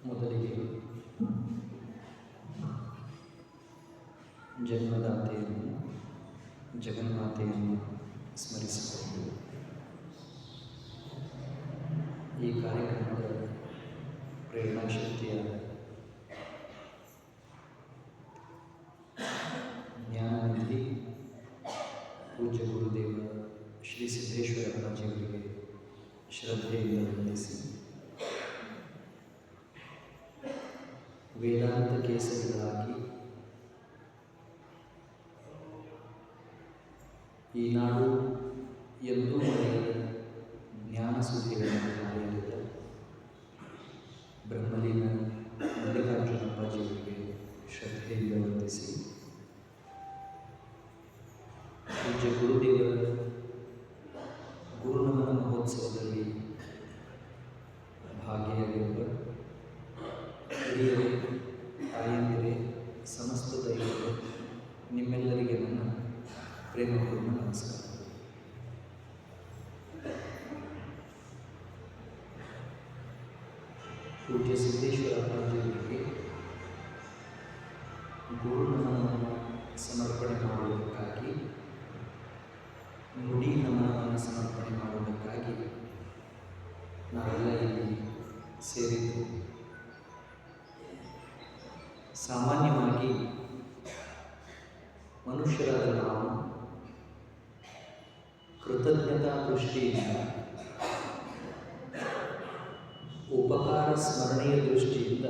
ಮೊದಲಿಗೆ ಜನ್ಮದಾತೆಯನ್ನು ಜಗನ್ಮಾತೆಯನ್ನು ಸ್ಮರಿಸಿಕೊಂಡು ಈ ಕಾರ್ಯಕ್ರಮದ ಪ್ರೇರಣಾಶಕ್ತಿಯಾದ ಜ್ಞಾನನಿಧಿ ಪೂಜ್ಯ ಗುರುದೇವ ಶ್ರೀ ಸಿದ್ದೇಶ್ವರ ಅಪ್ಪಾಜಿಯವರಿಗೆ ಶ್ರದ್ಧೆಯಿಂದ ವಂದಿಸಿ ವೇದಾಂತ ಕೇಸರಿಗಳಾಗಿ ಈ ನಾಡು ಎಂದೂ ಮರೆಯದ ಜ್ಞಾನ ಸುದ್ದಿಗಳನ್ನು ಹಾಡಿದ ಬ್ರಹ್ಮಲೀನ ಮಲ್ಲಿಕಾರ್ಜುನ ಅಪ್ಪಾಜಿಯವರಿಗೆ ಶ್ರದ್ಧೆಯಿಂದ ವಂದಿಸಿ ಪೂಜ್ಯ ಗುರುದೇವರ ಗುರುನಮನ ಮಹೋತ್ಸವದಲ್ಲಿ ಭಾಗಿಯಾಗಿರುವ ಹಿರಿಯರೇ, ತಾಯಂದಿರೇ, ಸಮಸ್ತ ದೈವರೇ, ನಿಮ್ಮೆಲ್ಲರಿಗೆ ನನ್ನ ಪ್ರೇಮಪೂರ್ಣ ನಮಸ್ಕಾರ. ಪೂಜ್ಯ ಸಿದ್ದೇಶ್ವರ ಅಪ್ಪಾಜಿಯವರಿಗೆ ಗುರುನಮನವನ್ನು ಸಮರ್ಪಣೆ ಮಾಡುವುದಕ್ಕಾಗಿ, ನುಡಿ ನಮನವನ್ನು ಸಮರ್ಪಣೆ ಮಾಡುವುದಕ್ಕಾಗಿ ನಾವೆಲ್ಲ ಇಲ್ಲಿ ಸೇರಿದ್ದು. ಸಾಮಾನ್ಯವಾಗಿ ಮನುಷ್ಯರಾದ ನಾವು ಕೃತಜ್ಞತಾ ದೃಷ್ಟಿಯಿಂದ, ಉಪಕಾರ ಸ್ಮರಣೆಯ ದೃಷ್ಟಿಯಿಂದ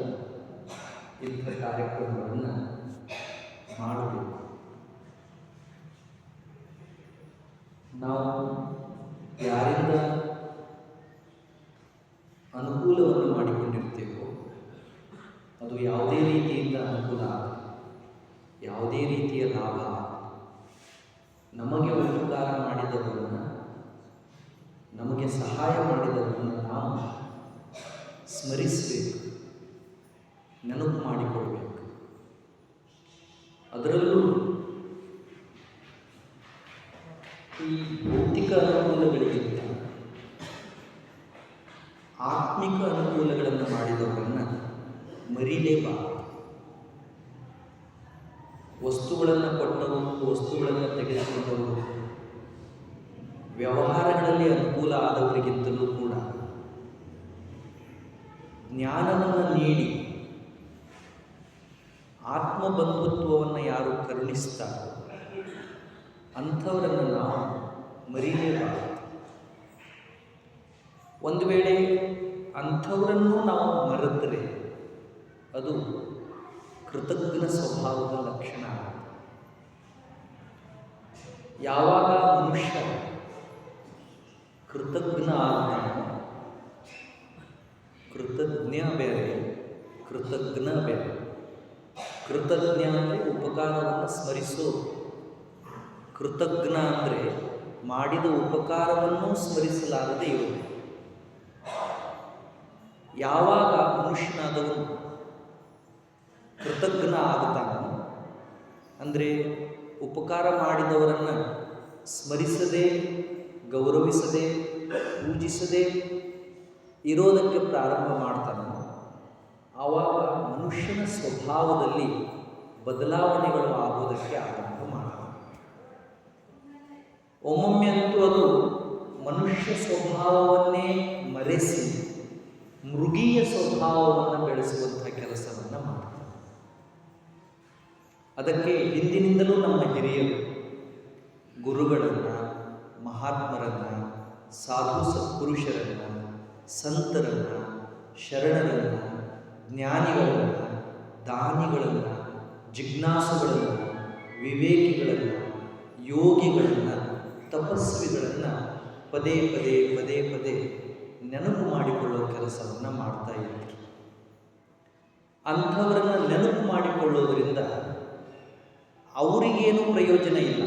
ಇಂಥ ಕಾರ್ಯಕ್ರಮಗಳನ್ನು ಮಾಡಬೇಕು. ನಾವು ಯಾರಿಂದ ಅನುಕೂಲವನ್ನು ಮಾಡಿಕೊಂಡಿರ್ತೇವೋ, ಅದು ಯಾವುದೇ ರೀತಿಯಿಂದ ಅನುಕೂಲ, ಯಾವುದೇ ರೀತಿಯ ಲಾಭ, ನಮಗೆ ಉಪಕಾರ ಮಾಡಿದವರನ್ನು, ನಮಗೆ ಸಹಾಯ ಮಾಡಿದವರನ್ನು ನಾವು ಸ್ಮರಿಸಬೇಕು, ನೆನಪು ಮಾಡಿಕೊಳ್ಬೇಕು. ಅದರಲ್ಲೂ ಈ ಭೌತಿಕ ಅನುಕೂಲಗಳಿಗಿಂತ ಆತ್ಮಿಕ ಅನುಕೂಲಗಳನ್ನು ಮಾಡಿದವರನ್ನು ಮರೀಲೇಬಾರದು. ವಸ್ತುಗಳನ್ನು ಕೊಟ್ಟವರು, ವಸ್ತುಗಳನ್ನು ತೆಗೆದುಕೊಂಡವರು, ವ್ಯವಹಾರಗಳಲ್ಲಿ ಅನುಕೂಲ ಆದವರಿಗಿಂತಲೂ ಕೂಡ ಜ್ಞಾನವನ್ನು ನೀಡಿ ಆತ್ಮಬಂಧುತ್ವವನ್ನು ಯಾರು ಕರುಣಿಸ್ತಾರೋ ಅಂಥವರನ್ನು ನಾವು ಮರೀಲೇಬಾರದು. ಒಂದು ವೇಳೆ ಅಂಥವರನ್ನು ನಾವು ಮರೆತರೆ ಅದು ಕೃತಜ್ಞ ಸ್ವಭಾವದ ಲಕ್ಷಣ. ಯಾವಾಗ ಮನುಷ್ಯ ಕೃತಜ್ಞ ಆಗ್ತಾನೋ, ಕೃತಜ್ಞ ಬೇರೆ, ಕೃತಜ್ಞ ಬೇರೆ. ಕೃತಜ್ಞ ಅಂದರೆ ಉಪಕಾರವನ್ನು ಸ್ಮರಿಸೋದು, ಕೃತಜ್ಞ ಅಂದರೆ ಮಾಡಿದ ಉಪಕಾರವನ್ನು ಸ್ಮರಿಸಲಾಗದೆ ಇರುವುದು. ಯಾವಾಗ ಮನುಷ್ಯನಾದವನು ಕೃತಜ್ಞ ಆಗುತ್ತಾನೋ, ಅಂದರೆ ಉಪಕಾರ ಮಾಡಿದವರನ್ನು ಸ್ಮರಿಸದೆ, ಗೌರವಿಸದೆ, ಪೂಜಿಸದೆ ಇರೋದಕ್ಕೆ ಪ್ರಾರಂಭ ಮಾಡ್ತಾನೋ, ಆವಾಗ ಮನುಷ್ಯನ ಸ್ವಭಾವದಲ್ಲಿ ಬದಲಾವಣೆಗಳು ಆಗೋದಕ್ಕೆ ಆರಂಭ ಮಾಡ್ತಾನೆ. ಒಮ್ಮೊಮ್ಮೆ ಅಂತೂ ಅದು ಮನುಷ್ಯ ಸ್ವಭಾವವನ್ನೇ ಮರೆಸಿ ಮೃಗೀಯ ಸ್ವಭಾವವನ್ನು ಬೆಳೆಸುವಂಥ ಕೆಲಸವನ್ನು ಮಾಡ್ತಾರೆ. ಅದಕ್ಕೆ ಹಿಂದಿನಿಂದಲೂ ನಮ್ಮ ಹಿರಿಯರು ಗುರುಗಳನ್ನು, ಮಹಾತ್ಮರನ್ನು, ಸಾಧು ಸತ್ಪುರುಷರನ್ನು, ಸಂತರನ್ನು, ಶರಣರನ್ನು, ಜ್ಞಾನಿಗಳನ್ನು, ದಾನಿಗಳನ್ನು, ಜಿಜ್ಞಾಸುಗಳನ್ನು, ವಿವೇಕಿಗಳನ್ನು, ಯೋಗಿಗಳನ್ನು, ತಪಸ್ವಿಗಳನ್ನು ಪದೇ ಪದೇ ಪದೇ ಪದೇ ನೆನಪು ಮಾಡಿಕೊಳ್ಳುವ ಕೆಲಸವನ್ನು ಮಾಡ್ತಾ ಇದ್ರು. ಅಂಥವರನ್ನು ನೆನಪು ಮಾಡಿಕೊಳ್ಳೋದ್ರಿಂದ ಅವರಿಗೇನೂ ಪ್ರಯೋಜನ ಇಲ್ಲ,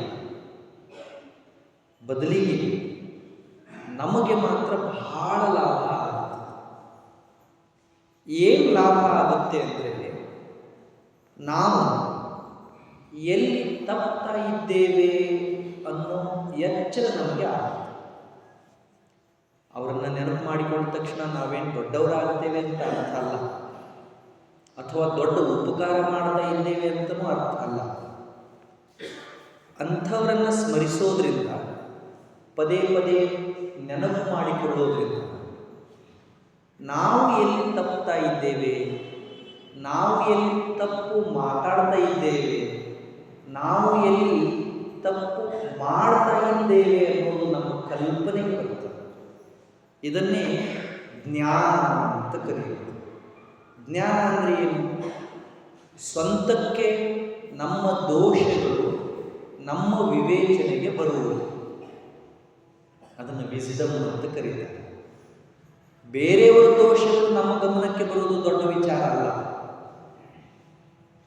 ಬದಲಿಗೆ ನಮಗೆ ಮಾತ್ರ ಬಹಳ ಲಾಭ ಆಗುತ್ತೆ. ಏನು ಲಾಭ ಆಗುತ್ತೆ ಅಂದರೆ, ನಾವು ಎಲ್ಲಿ ತಪ್ತಾ ಇದ್ದೇವೆ ಅನ್ನೋ ಎಚ್ಚರ ನಮಗೆ ಆಗುತ್ತೆ. ಅವರನ್ನು ನೆನಪು ಮಾಡಿಕೊಂಡ ತಕ್ಷಣ ನಾವೇನು ದೊಡ್ಡವರಾಗ್ತೇವೆ ಅಂತ ಅರ್ಥ ಅಲ್ಲ. ಅಥವಾ ದೊಡ್ಡ ಉಪಕಾರ ಮಾಡ್ತಾ ಇದ್ದೇವೆ ಅಂತಲೂ ಅರ್ಥ ಅಲ್ಲ. ಅಂಥವರನ್ನು ಸ್ಮರಿಸೋದ್ರಿಂದ, ಪದೇ ಪದೇ ನೆನಪು ಮಾಡಿಕೊಳ್ಳೋದ್ರಿಂದ ನಾವು ಎಲ್ಲಿ ತಪ್ಪುತ್ತಾ ಇದ್ದೇವೆ, ನಾವು ಎಲ್ಲಿ ತಪ್ಪು ಮಾತಾಡ್ತಾ ಇದ್ದೇವೆ, ನಾವು ಎಲ್ಲಿ ತಪ್ಪು ಮಾಡ್ತಾ ಇದ್ದೇವೆ ಅನ್ನೋದು ನಮ್ಮ ಕಲ್ಪನೆಗೆ ಬರ್ತದೆ. ಇದನ್ನೇ ಜ್ಞಾನ ಅಂತ ಕರೆಯುವುದು. ಜ್ಞಾನ ಅಂದರೆ ಏನು? ಸ್ವಂತಕ್ಕೆ ನಮ್ಮ ದೋಷಗಳು ನಮ್ಮ ವಿವೇಚನೆಗೆ ಬರುವುದು, ಅದನ್ನು ವಿಸ್ಡಮ್ ಅಂತ ಕರೀತಾರೆ. ಬೇರೆಯವರ ದೋಷಗಳು ನಮ್ಮ ಗಮನಕ್ಕೆ ಬರುವುದು ದೊಡ್ಡ ವಿಚಾರ ಅಲ್ಲ.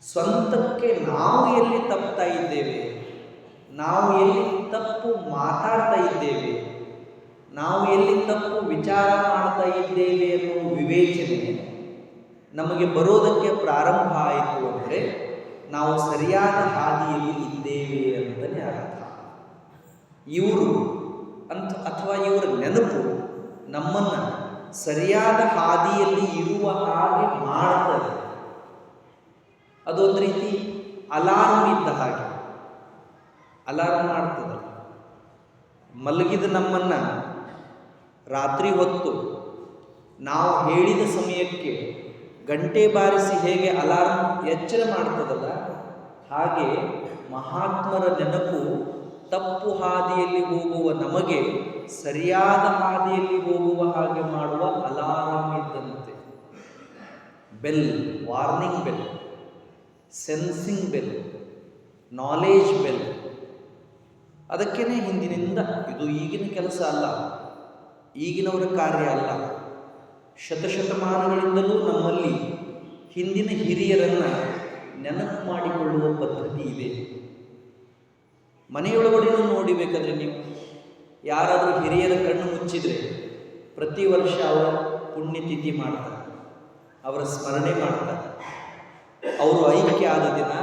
ಸ್ವಂತಕ್ಕೆ ನಾವು ಎಲ್ಲಿ ತಪ್ಪುತ್ತಾ ಇದ್ದೇವೆ, ನಾವು ಎಲ್ಲಿ ತಪ್ಪು ಮಾತಾಡ್ತಾ ಇದ್ದೇವೆ, ನಾವು ಎಲ್ಲಿ ತಪ್ಪು ವಿಚಾರ ಮಾಡ್ತಾ ಇದ್ದೇವೆ ಅನ್ನೋ ವಿವೇಚನೆ ನಮಗೆ ಬರೋದಕ್ಕೆ ಪ್ರಾರಂಭ ಆಯಿತು ಅಂದರೆ ನಾವು ಸರಿಯಾದ ಹಾದಿಯಲ್ಲಿ ಇದ್ದೇವೆ ಅಂತಲೇ ಅರ್ಥ. ಇವರು ಅಥವಾ ಇವರ ನೆನಪು ನಮ್ಮನ್ನು ಸರಿಯಾದ ಹಾದಿಯಲ್ಲಿ ಇರುವ ಹಾಗೆ ಮಾಡ್ತದೆ. ಅದೊಂದು ರೀತಿ ಅಲಾರ್ಮ್ ಇದ್ದ ಹಾಗೆ. ಅಲಾರ್ಮ್ ಮಾಡ್ತದೆ. ಮಲಗಿದ ನಮ್ಮನ್ನು ರಾತ್ರಿ ಹೊತ್ತು ನಾವು ಹೇಳಿದ ಸಮಯಕ್ಕೆ ಗಂಟೆ ಬಾರಿಸಿ ಹೇಗೆ ಅಲಾರ್ಮ್ ಎಚ್ಚರ ಮಾಡ್ತದಲ್ಲ, ಹಾಗೆ ಮಹಾತ್ಮರ ನೆನಪು ತಪ್ಪು ಹಾದಿಯಲ್ಲಿ ಹೋಗುವ ನಮಗೆ ಸರಿಯಾದ ಹಾದಿಯಲ್ಲಿ ಹೋಗುವ ಹಾಗೆ ಮಾಡುವ ಅಲಾರಾಮ್ ಇದ್ದಂತೆ. Bell, warning bell, sensing bell, knowledge bell. ಅದಕ್ಕೇನೆ ಹಿಂದಿನಿಂದ, ಇದು ಈಗಿನ ಕೆಲಸ ಅಲ್ಲ, ಈಗಿನವರ ಕಾರ್ಯ ಅಲ್ಲ. ಶತಶತಮಾನಗಳಿಂದಲೂ ನಮ್ಮಲ್ಲಿ ಹಿಂದಿನ ಹಿರಿಯರನ್ನು ನೆನಪು ಮಾಡಿಕೊಳ್ಳುವ ಪದ್ಧತಿ ಇದೆ. ಮನೆಯೊಳಗಡೆಯೂ ನೋಡಿಬೇಕಾದ್ರೆ ನೀವು ಯಾರಾದರೂ ಹಿರಿಯರ ಕಣ್ಣು ಮುಚ್ಚಿದರೆ ಪ್ರತಿ ವರ್ಷ ಅವರ ಪುಣ್ಯತಿಥಿ ಮಾಡ್ತಾರೆ, ಅವರ ಸ್ಮರಣೆ ಮಾಡ್ತಾರೆ. ಅವರು ಐಕ್ಯ ಆದ ದಿನ,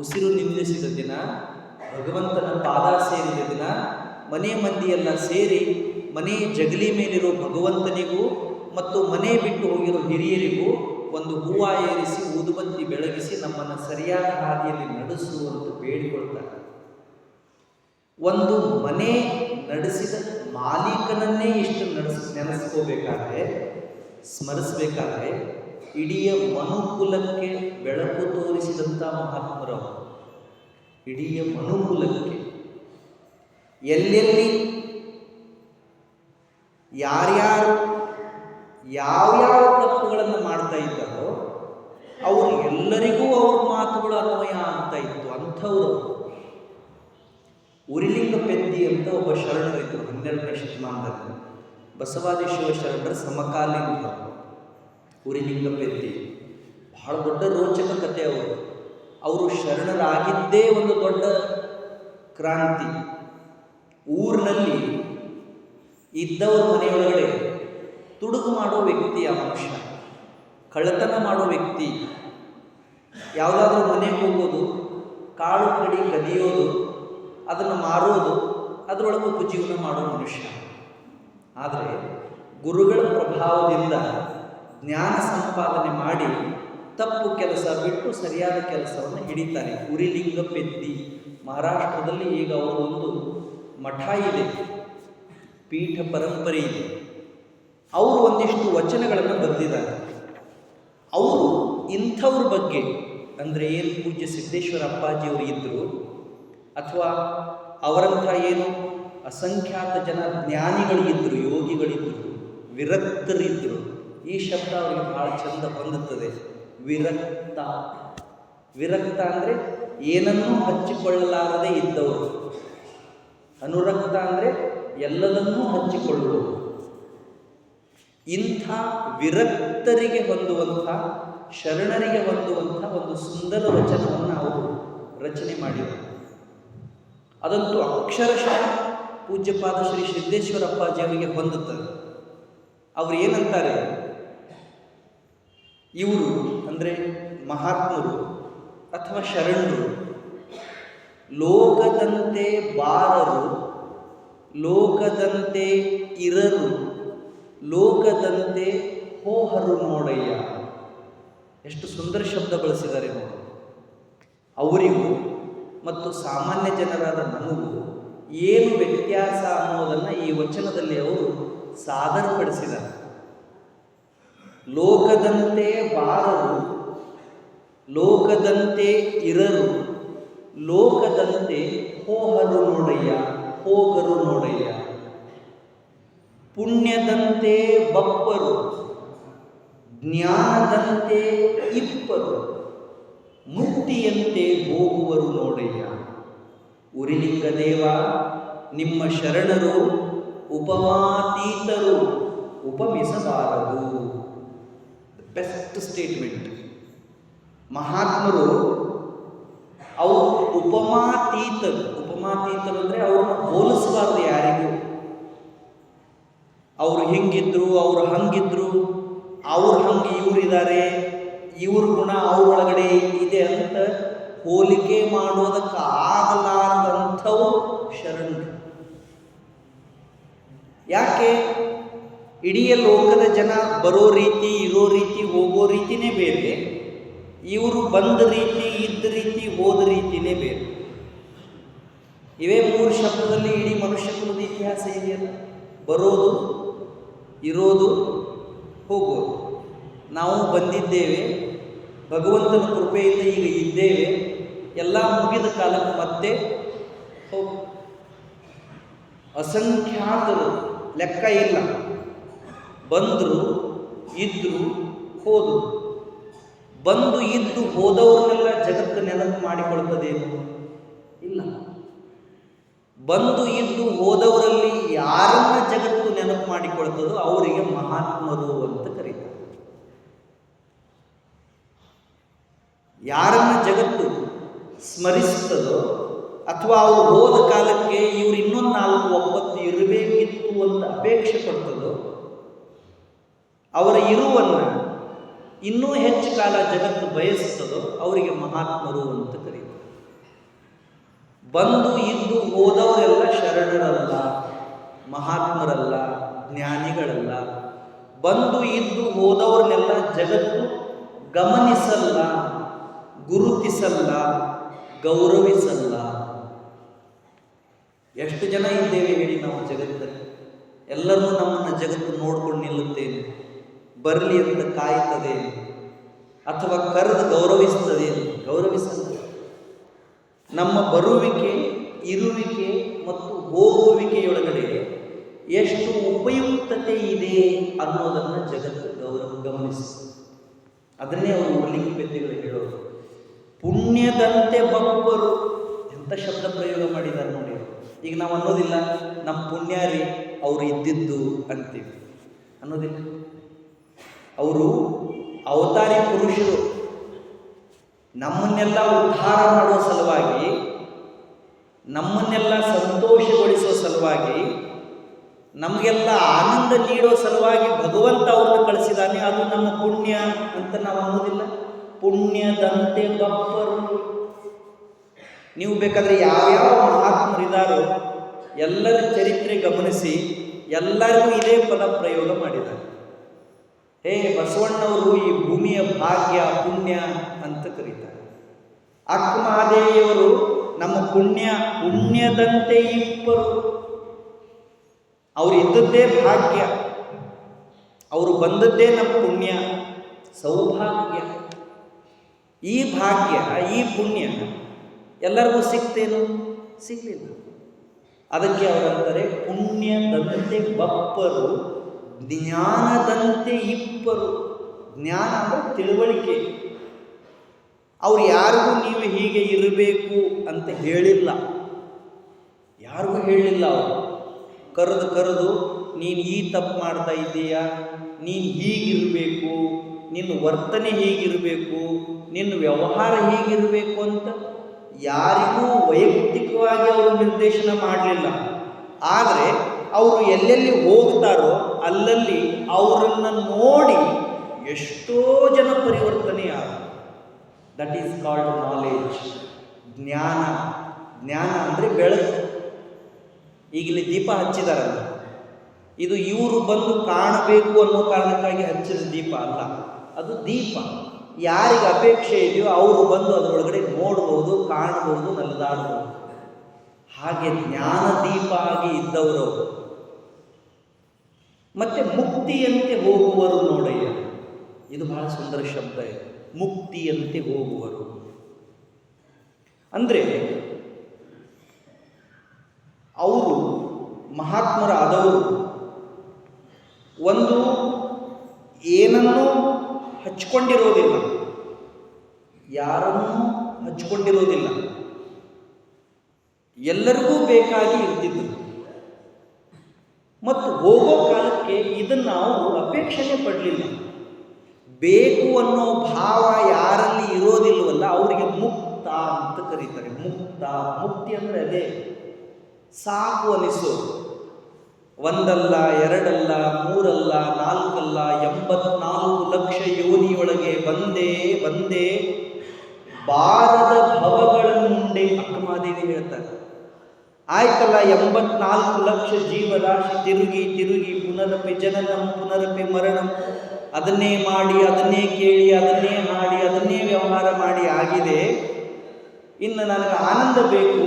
ಉಸಿರು ನಿಲ್ಲಿಸಿದ ದಿನ, ಭಗವಂತನ ಪಾದ ಸೇರಿದ ದಿನ, ಮನೆ ಮಂದಿಯೆಲ್ಲ ಸೇರಿ ಮನೆ ಜಗಲಿ ಮೇಲಿರೋ ಭಗವಂತನಿಗೂ ಮತ್ತು ಮನೆ ಬಿಟ್ಟು ಹೋಗಿರೋ ಹಿರಿಯರಿಗೂ ಒಂದು ಹೂವ ಏರಿಸಿ ಊದುಬತ್ತಿ ಬೆಳಗಿಸಿ ನಮ್ಮನ್ನು ಸರಿಯಾದ ಹಾದಿಯಲ್ಲಿ ನಡೆಸುವಂತ ಬೇಡಿಕೊಳ್ತಾರೆ. ಒಂದು ಮನೆ ನಡೆಸಿದ ಮಾಲೀಕನನ್ನೇ ಇಷ್ಟು ನೆನೆಸ್ಕೋಬೇಕಾದ್ರೆ, ಸ್ಮರಿಸಬೇಕಾದ್ರೆ, ಇಡೀ ಮನುಕುಲಕ್ಕೆ ಬೆಳಕು ತೋರಿಸಿದಂಥ ಮಹಾತ್ಮರವರು. ಇಡೀ ಮನುಕುಲಕ್ಕೆ ಎಲ್ಲೆಲ್ಲಿ ಯಾರ್ಯಾರು ಯಾವ್ಯಾವ ತಪ್ಪುಗಳನ್ನು ಮಾಡ್ತಾ ಇದ್ದಾರೋ ಅವರು ಎಲ್ಲರಿಗೂ ಅವ್ರ ಮಾತುಗಳು ಅನ್ವಯ ಆಗ್ತಾ ಇತ್ತು. ಅಂಥವರು ಉರಿಲಿಂಗ ಪೆದ್ದಿ ಅಂತ ಒಬ್ಬ ಶರಣರಿದ್ದರು 12ನೇ ಶತಮಾನದಲ್ಲಿ. ಬಸವಾದಿ ಶಿವಶರಣರ ಸಮಕಾಲೀನ ಉರಿಲಿಂಗ ಪೆದ್ದಿ. ಬಹಳ ದೊಡ್ಡ ರೋಚಕ ಕಥೆ ಅವರು. ಅವರು ಶರಣರಾಗಿದ್ದೇ ಒಂದು ದೊಡ್ಡ ಕ್ರಾಂತಿ. ಊರಿನಲ್ಲಿ ಇದ್ದವರ ಮನೆಯೊಳಗಡೆ ತುಡುಗು ಮಾಡೋ ವ್ಯಕ್ತಿ ಆ ಮನುಷ್ಯ, ಕಳ್ಳತನ ಮಾಡೋ ವ್ಯಕ್ತಿ, ಯಾವುದಾದ್ರೂ ಮನೆಗೆ ಹೋಗೋದು, ಕಾಳು ಕಡಿ ಕದಿಯೋದು, ಅದನ್ನು ಮಾರೋದು, ಅದರೊಳಗೆ ಉಪಜೀವನ ಮಾಡೋ ಮನುಷ್ಯ. ಆದರೆ ಗುರುಗಳ ಪ್ರಭಾವದಿಂದ ಜ್ಞಾನ ಸಂಪಾದನೆ ಮಾಡಿ ತಪ್ಪು ಕೆಲಸ ಬಿಟ್ಟು ಸರಿಯಾದ ಕೆಲಸವನ್ನು ಹಿಡಿತಾರೆ. ಉರಿಲಿಂಗ ಪೆದ್ದಿ. ಮಹಾರಾಷ್ಟ್ರದಲ್ಲಿ ಈಗ ಅವರೊಂದು ಮಠ ಇದೆ, ಪೀಠ ಪರಂಪರೆ ಇದೆ. ಅವರು ಒಂದಿಷ್ಟು ವಚನಗಳನ್ನು ಬರೆದಿದ್ದಾರೆ. ಅವರು ಇಂಥವ್ರ ಬಗ್ಗೆ, ಅಂದರೆ ಏನು ಪೂಜ್ಯ ಸಿದ್ದೇಶ್ವರ ಅಪ್ಪಾಜಿಯವರು ಇದ್ದರು, ಅಥವಾ ಅವರಂಥ ಏನು ಅಸಂಖ್ಯಾತ ಜನ ಜ್ಞಾನಿಗಳಿದ್ದರು, ಯೋಗಿಗಳಿದ್ದರು, ವಿರಕ್ತರಿದ್ದರು. ಈ ಶಬ್ದ ಅವರಿಗೆ ಭಾಳ ಚಂದ ಹೊಂದುತ್ತದೆ. ವಿರಕ್ತ. ವಿರಕ್ತ ಅಂದರೆ ಏನನ್ನೂ ಹಚ್ಚಿಕೊಳ್ಳಲಾರದೆ ಇದ್ದವರು. ಅನುರಕ್ತ ಅಂದರೆ ಎಲ್ಲದನ್ನೂ ಹಂಚಿಕೊಳ್ಳುವುದು. ಇಂಥ ವಿರಕ್ತರಿಗೆ ಹೊಂದುವಂಥ, ಶರಣರಿಗೆ ಹೊಂದುವಂಥ ಒಂದು ಸುಂದರ ವಚನವನ್ನು ಅವರು ರಚನೆ ಮಾಡಿದರು. ಅದಂತೂ ಅಕ್ಷರಶಃ ಪೂಜ್ಯಪಾದ ಶ್ರೀ ಸಿದ್ದೇಶ್ವರ ಅಪ್ಪಾಜಿಯವರಿಗೆ ಹೊಂದುತ್ತದೆ. ಅವರು ಏನಂತಾರೆ, ಇವರು ಅಂದರೆ ಮಹಾತ್ಮರು ಅಥವಾ ಶರಣರು ಲೋಕದಂತೆ ಬಾರರು, ಲೋಕದಂತೆ ಇರರು, ಲೋಕದಂತೆ ಹೋಹರು ನೋಡಯ್ಯ. ಎಷ್ಟು ಸುಂದರ ಶಬ್ದ ಬಳಸಿದ್ದಾರೆ ನೋಡಿ. ಅವರಿಗೂ ಮತ್ತು ಸಾಮಾನ್ಯ ಜನರಾದ ನಮಗೂ ಏನು ವ್ಯತ್ಯಾಸ ಅನ್ನೋದನ್ನು ಈ ವಚನದಲ್ಲಿ ಅವರು ಸಾದರಪಡಿಸಿದ್ದಾರೆ. ಲೋಕದಂತೆ ಬಾರರು, ಲೋಕದಂತೆ ಇರರು, ಲೋಕದಂತೆ ಹೋಗರು ನೋಡಯ್ಯ, ಹೋಗರು ನೋಡಯ್ಯ. ಪುಣ್ಯದಂತೆ ಬಪ್ಪರು, ಜ್ಞಾನದಂತೆ ಇಪ್ಪರು, ಮುಕ್ತಿಯಂತೆ ಹೋಗುವರು ನೋಡಯ್ಯ. ಉರಿಲಿಂಗ ದೇವ ನಿಮ್ಮ ಶರಣರು ಉಪಮಾತೀತರು, ಉಪಮಿಸಬಾರದು. Best statement. ಮಹಾತ್ಮರು ಅವರು ಉಪಮಾತೀತರು. ಉಪಮಾತೀತರು ಅಂದರೆ ಅವ್ರನ್ನ ಹೋಲಿಸಬಾರ್ದು ಯಾರಿಗೂ. ಅವರು ಹಿಂಗಿದ್ರು, ಅವರು ಹಂಗಿದ್ರು, ಅವ್ರು ಹಂಗೆ ಇವರಿದ್ದಾರೆ, ಇವ್ರ ಗುಣ ಅವ್ರೊಳಗಡೆ ಇದೆ ಅಂತ ಹೋಲಿಕೆ ಮಾಡೋದಕ್ಕಾಗಲಾರದಂಥವು ಶರಣರು. ಯಾಕೆ? ಇಡೀ ಲೋಕದ ಜನ ಬರೋ ರೀತಿ, ಇರೋ ರೀತಿ, ಹೋಗೋ ರೀತಿನೇ ಬೇರೆ. ಇವರು ಬಂದ ರೀತಿ, ಇದ್ದ ರೀತಿ, ಹೋದ ರೀತಿನೇ ಬೇರೆ. ಇವೇ 3 ಶಬ್ದದಲ್ಲಿ ಇಡೀ ಮನುಷ್ಯ ಕುಲದ ಇತಿಹಾಸ ಇದೆಯಲ್ಲ. ಬರೋದು, ಇರೋದು, ಹೋಗೋದು. ನಾವು ಬಂದಿದ್ದೇವೆ, ಭಗವಂತನ ಕೃಪೆಯಿಂದ ಈಗ ಇದ್ದೇವೆ, ಎಲ್ಲ ಮುಗಿದ ಕಾಲಕ್ಕೆ ಮತ್ತೆ ಹೋಗ. ಅಸಂಖ್ಯಾತರು, ಲೆಕ್ಕ ಇಲ್ಲ. ಬಂದರು, ಇದ್ರು, ಹೋದರು. ಬಂದು ಇದ್ದು ಹೋದವ್ರನ್ನೆಲ್ಲ ಜಗತ್ತು ನೆನಪು ಮಾಡಿಕೊಳ್ತದೇನು? ಇಲ್ಲ. ಬಂದು ಇದ್ದು ಹೋದವರಲ್ಲಿ ಯಾರನ್ನ ಜಗತ್ತು ನೆನಪು ಮಾಡಿಕೊಳ್ತದೋ ಅವರಿಗೆ ಮಹಾತ್ಮರು ಅಂತ ಕರೀತಾರೆ. ಯಾರನ್ನ ಜಗತ್ತು ಸ್ಮರಿಸ್ತದೋ ಅಥವಾ ಅವರು ಹೋದ ಕಾಲಕ್ಕೆ ಇವರು ಇನ್ನೊಂದು 4-9 ಇರಬೇಕಿತ್ತು ಅಂತ ಅಪೇಕ್ಷೆ ಪಡ್ತದೋ, ಅವರ ಇರುವನ್ನು ಇನ್ನೂ ಹೆಚ್ಚು ಕಾಲ ಜಗತ್ತು ಬಯಸ್ತದೋ ಅವರಿಗೆ ಮಹಾತ್ಮರು ಅಂತ ಕರೀತಾರೆ. ಬಂದು ಇದ್ದು ಹೋದವರೆಲ್ಲ ಶರಣರಲ್ಲ, ಮಹಾತ್ಮರಲ್ಲ, ಜ್ಞಾನಿಗಳಲ್ಲ. ಬಂದು ಇದ್ದು ಹೋದವ್ರನ್ನೆಲ್ಲ ಜಗತ್ತು ಗಮನಿಸಲ್ಲ, ಗುರುತಿಸಲ್ಲ, ಗೌರವಿಸಲ್ಲ. ಎಷ್ಟು ಜನ ಇದ್ದೇವೆ ಹೇಳಿ ನಾವು ಜಗತ್ತಲ್ಲಿ? ಎಲ್ಲರೂ ನಮ್ಮನ್ನು ಜಗತ್ತು ನೋಡ್ಕೊಂಡು ನಿಲ್ಲುತ್ತೇನೆ, ಬರಲಿ ಅಂತ ಕಾಯ್ತದೆ ಅಥವಾ ಕರೆದು ಗೌರವಿಸ್ತದೆ? ಗೌರವಿಸಲ್ಲ. ನಮ್ಮ ಬರುವಿಕೆ, ಇರುವಿಕೆ ಮತ್ತು ಹೋಗುವಿಕೆಯೊಳಗಡೆ ಎಷ್ಟು ಉಪಯುಕ್ತತೆ ಇದೆ ಅನ್ನೋದನ್ನು ಜಗತ್ತು ಗಮನಿಸ್ತದೆ. ಅದನ್ನೇ ಅವರು ಉರ್ಲಿಂಗ ಪೆದ್ದೆಗಳು ಹೇಳೋರು. ಪುಣ್ಯದಂತೆ ಬಪ್ಪರು, ಎಂಥ ಶಬ್ದ ಪ್ರಯೋಗ ಮಾಡಿದ್ದಾರೆ ನೋಡಿ. ಈಗ ನಾವು ಅನ್ನೋದಿಲ್ಲ ನಮ್ಮ ಪುಣ್ಯ ರೀ ಅವರು ಇದ್ದಿದ್ದು ಅಂತೀವಿ, ಅನ್ನೋದಿಲ್ಲ. ಅವರು ಅವತಾರಿ ಪುರುಷರು, ನಮ್ಮನ್ನೆಲ್ಲ ಉದ್ಧಾರ ಮಾಡುವ ಸಲುವಾಗಿ, ನಮ್ಮನ್ನೆಲ್ಲ ಸಂತೋಷಗೊಳಿಸುವ ಸಲುವಾಗಿ, ನಮಗೆಲ್ಲ ಆನಂದ ನೀಡೋ ಸಲುವಾಗಿ ಭಗವಂತ ಅವ್ರನ್ನ ಕಳಿಸಿದಾನೆ. ಅದು ನಮ್ಮ ಪುಣ್ಯ ಅಂತ ನಾವು ಅನ್ನೋದಿಲ್ಲ. ಪುಣ್ಯದಂತೆ ಬಪ್ಪರು. ನೀವು ಬೇಕಾದರೆ ಯಾವ್ಯಾವ ಮಹಾತ್ಮರಿದ್ದಾರೋ ಎಲ್ಲರ ಚರಿತ್ರೆ ಗಮನಿಸಿ, ಎಲ್ಲರಿಗೂ ಇದೇ ಪದ ಪ್ರಯೋಗ ಮಾಡಿದ್ದಾರೆ. ಹೇ ಬಸವಣ್ಣವರು ಈ ಭೂಮಿಯ ಭಾಗ್ಯ, ಪುಣ್ಯ ಅಂತ ಕರೀತಾರೆ. ಅಕ್ಕ ಮಹಾದೇವಿಯವರು ನಮ್ಮ ಪುಣ್ಯ, ಪುಣ್ಯದಂತೆ ಇಪ್ಪರು. ಅವರು ಇದ್ದದ್ದೇ ಭಾಗ್ಯ, ಅವರು ಬಂದದ್ದೇ ನಮ್ಮ ಪುಣ್ಯ, ಸೌಭಾಗ್ಯ. ಈ ಭಾಗ್ಯ, ಈ ಪುಣ್ಯ ಎಲ್ಲರಿಗೂ ಸಿಗ್ತೇನೋ? ಸಿಗಲಿಲ್ಲ. ಅದಕ್ಕೆ ಅವರಂತಾರೆ ಪುಣ್ಯದಂತೆ ಬಪ್ಪರು, ಜ್ಞಾನದಂತೆ ಇಪ್ಪರು. ಜ್ಞಾನ ಅಂದರೆ ತಿಳುವಳಿಕೆ. ಅವ್ರು ಯಾರಿಗೂ ನೀವು ಹೀಗೆ ಇರಬೇಕು ಅಂತ ಹೇಳಿಲ್ಲ, ಯಾರಿಗೂ ಹೇಳಿಲ್ಲ. ಅವರು ಕರೆದು ನೀನು ಈ ತಪ್ಪು ಮಾಡ್ತಾ ಇದ್ದೀಯಾ, ನೀನು ಹೀಗಿರಬೇಕು, ನಿನ್ನ ವರ್ತನೆ ಹೀಗಿರಬೇಕು, ನಿನ್ನ ವ್ಯವಹಾರ ಹೀಗಿರಬೇಕು ಅಂತ ಯಾರಿಗೂ ವೈಯಕ್ತಿಕವಾಗಿ ಅವರು ನಿರ್ದೇಶನ ಮಾಡಲಿಲ್ಲ. ಆದರೆ ಅವರು ಎಲ್ಲೆಲ್ಲಿ ಹೋಗ್ತಾರೋ ಅಲ್ಲಲ್ಲಿ ಅವರನ್ನು ನೋಡಿ ಎಷ್ಟೋ ಜನ ಪರಿವರ್ತನೆಯಾದ. ದಟ್ ಈಸ್ ಕಾಲ್ಡ್ ನಾಲೆಜ್, ಜ್ಞಾನ. ಜ್ಞಾನ ಅಂದರೆ ಬೆಳಕು. ಈಗಿಲ್ಲಿ ದೀಪ ಹಚ್ಚಿದಾರಲ್ಲ, ಇದು ಇವರು ಬಂದು ಕಾಣಬೇಕು ಅನ್ನೋ ಕಾರಣಕ್ಕಾಗಿ ಹಚ್ಚಿದ ದೀಪ ಅಲ್ಲ, ಅದು ದೀಪ. ಯಾರಿಗೆ ಅಪೇಕ್ಷೆ ಇದೆಯೋ ಅವರು ಬಂದು ಅದರೊಳಗಡೆ ನೋಡ್ಬೋದು, ಕಾಣ್ಬೋದು, ನಲಿದಾಡ್ಬೋದು. ಹಾಗೆ ಜ್ಞಾನದೀಪ ಆಗಿ ಇದ್ದವರು. ಮತ್ತೆ ಮುಕ್ತಿಯಂತೆ ಹೋಗುವರು ನೋಡಯ್ಯ, ಇದು ಬಹಳ ಸುಂದರ ಶಬ್ದ ಇದೆ. ಮುಕ್ತಿಯಂತೆ ಹೋಗುವರು ಅಂದರೆ ಅವರು ಮಹಾತ್ಮರಾದವರು ಒಂದು ಏನನ್ನೂ ಹಚ್ಕೊಂಡಿರೋದಿಲ್ಲ, ಯಾರನ್ನೂ ಹಚ್ಕೊಂಡಿರೋದಿಲ್ಲ, ಎಲ್ಲರಿಗೂ ಬೇಕಾಗಿ ಇರ್ತಿದ್ರು. ಮತ್ತು ಹೋಗೋ ಕಾಲಕ್ಕೆ ಇದನ್ನು ಅವರು ಅಪೇಕ್ಷೆನೇ ಪಡಲಿಲ್ಲ. ಬೇಕು ಅನ್ನೋ ಭಾವ ಯಾರಲ್ಲಿ ಇರೋದಿಲ್ವಲ್ಲ ಅವರಿಗೆ ಮುಕ್ತ ಅಂತ ಕರೀತಾರೆ. ಮುಕ್ತ, ಮುಕ್ತಿ ಅಂದರೆ ಅದೇ, ಸಾಕು ಅನಿಸೋದು. ಒಂದಲ್ಲ, ಎರಡಲ್ಲ, ಮೂರಲ್ಲ, ನಾಲ್ಕಲ್ಲ, 84 ಲಕ್ಷ ಯೋನಿಯೊಳಗೆ ಬಂದೇ ಬಾರದ ಭವಗಳನ್ನುಂಡೆ. ಅಕ್ಕಮಾದೇವಿ ಹೇಳ್ತಾರೆ, ಆಯ್ತಲ್ಲ 84 ಲಕ್ಷ ಜೀವರಾಶಿ ತಿರುಗಿ ಪುನರಪಿ ಜನನಂ ಪುನರಪಿ ಮರಣಂ, ಅದನ್ನೇ ಮಾಡಿ, ಅದನ್ನೇ ಕೇಳಿ, ಅದನ್ನೇ ಹಾಡಿ, ಅದನ್ನೇ ವ್ಯವಹಾರ ಮಾಡಿ ಆಗಿದೆ. ಇನ್ನು ನನಗೆ ಆನಂದ ಬೇಕು,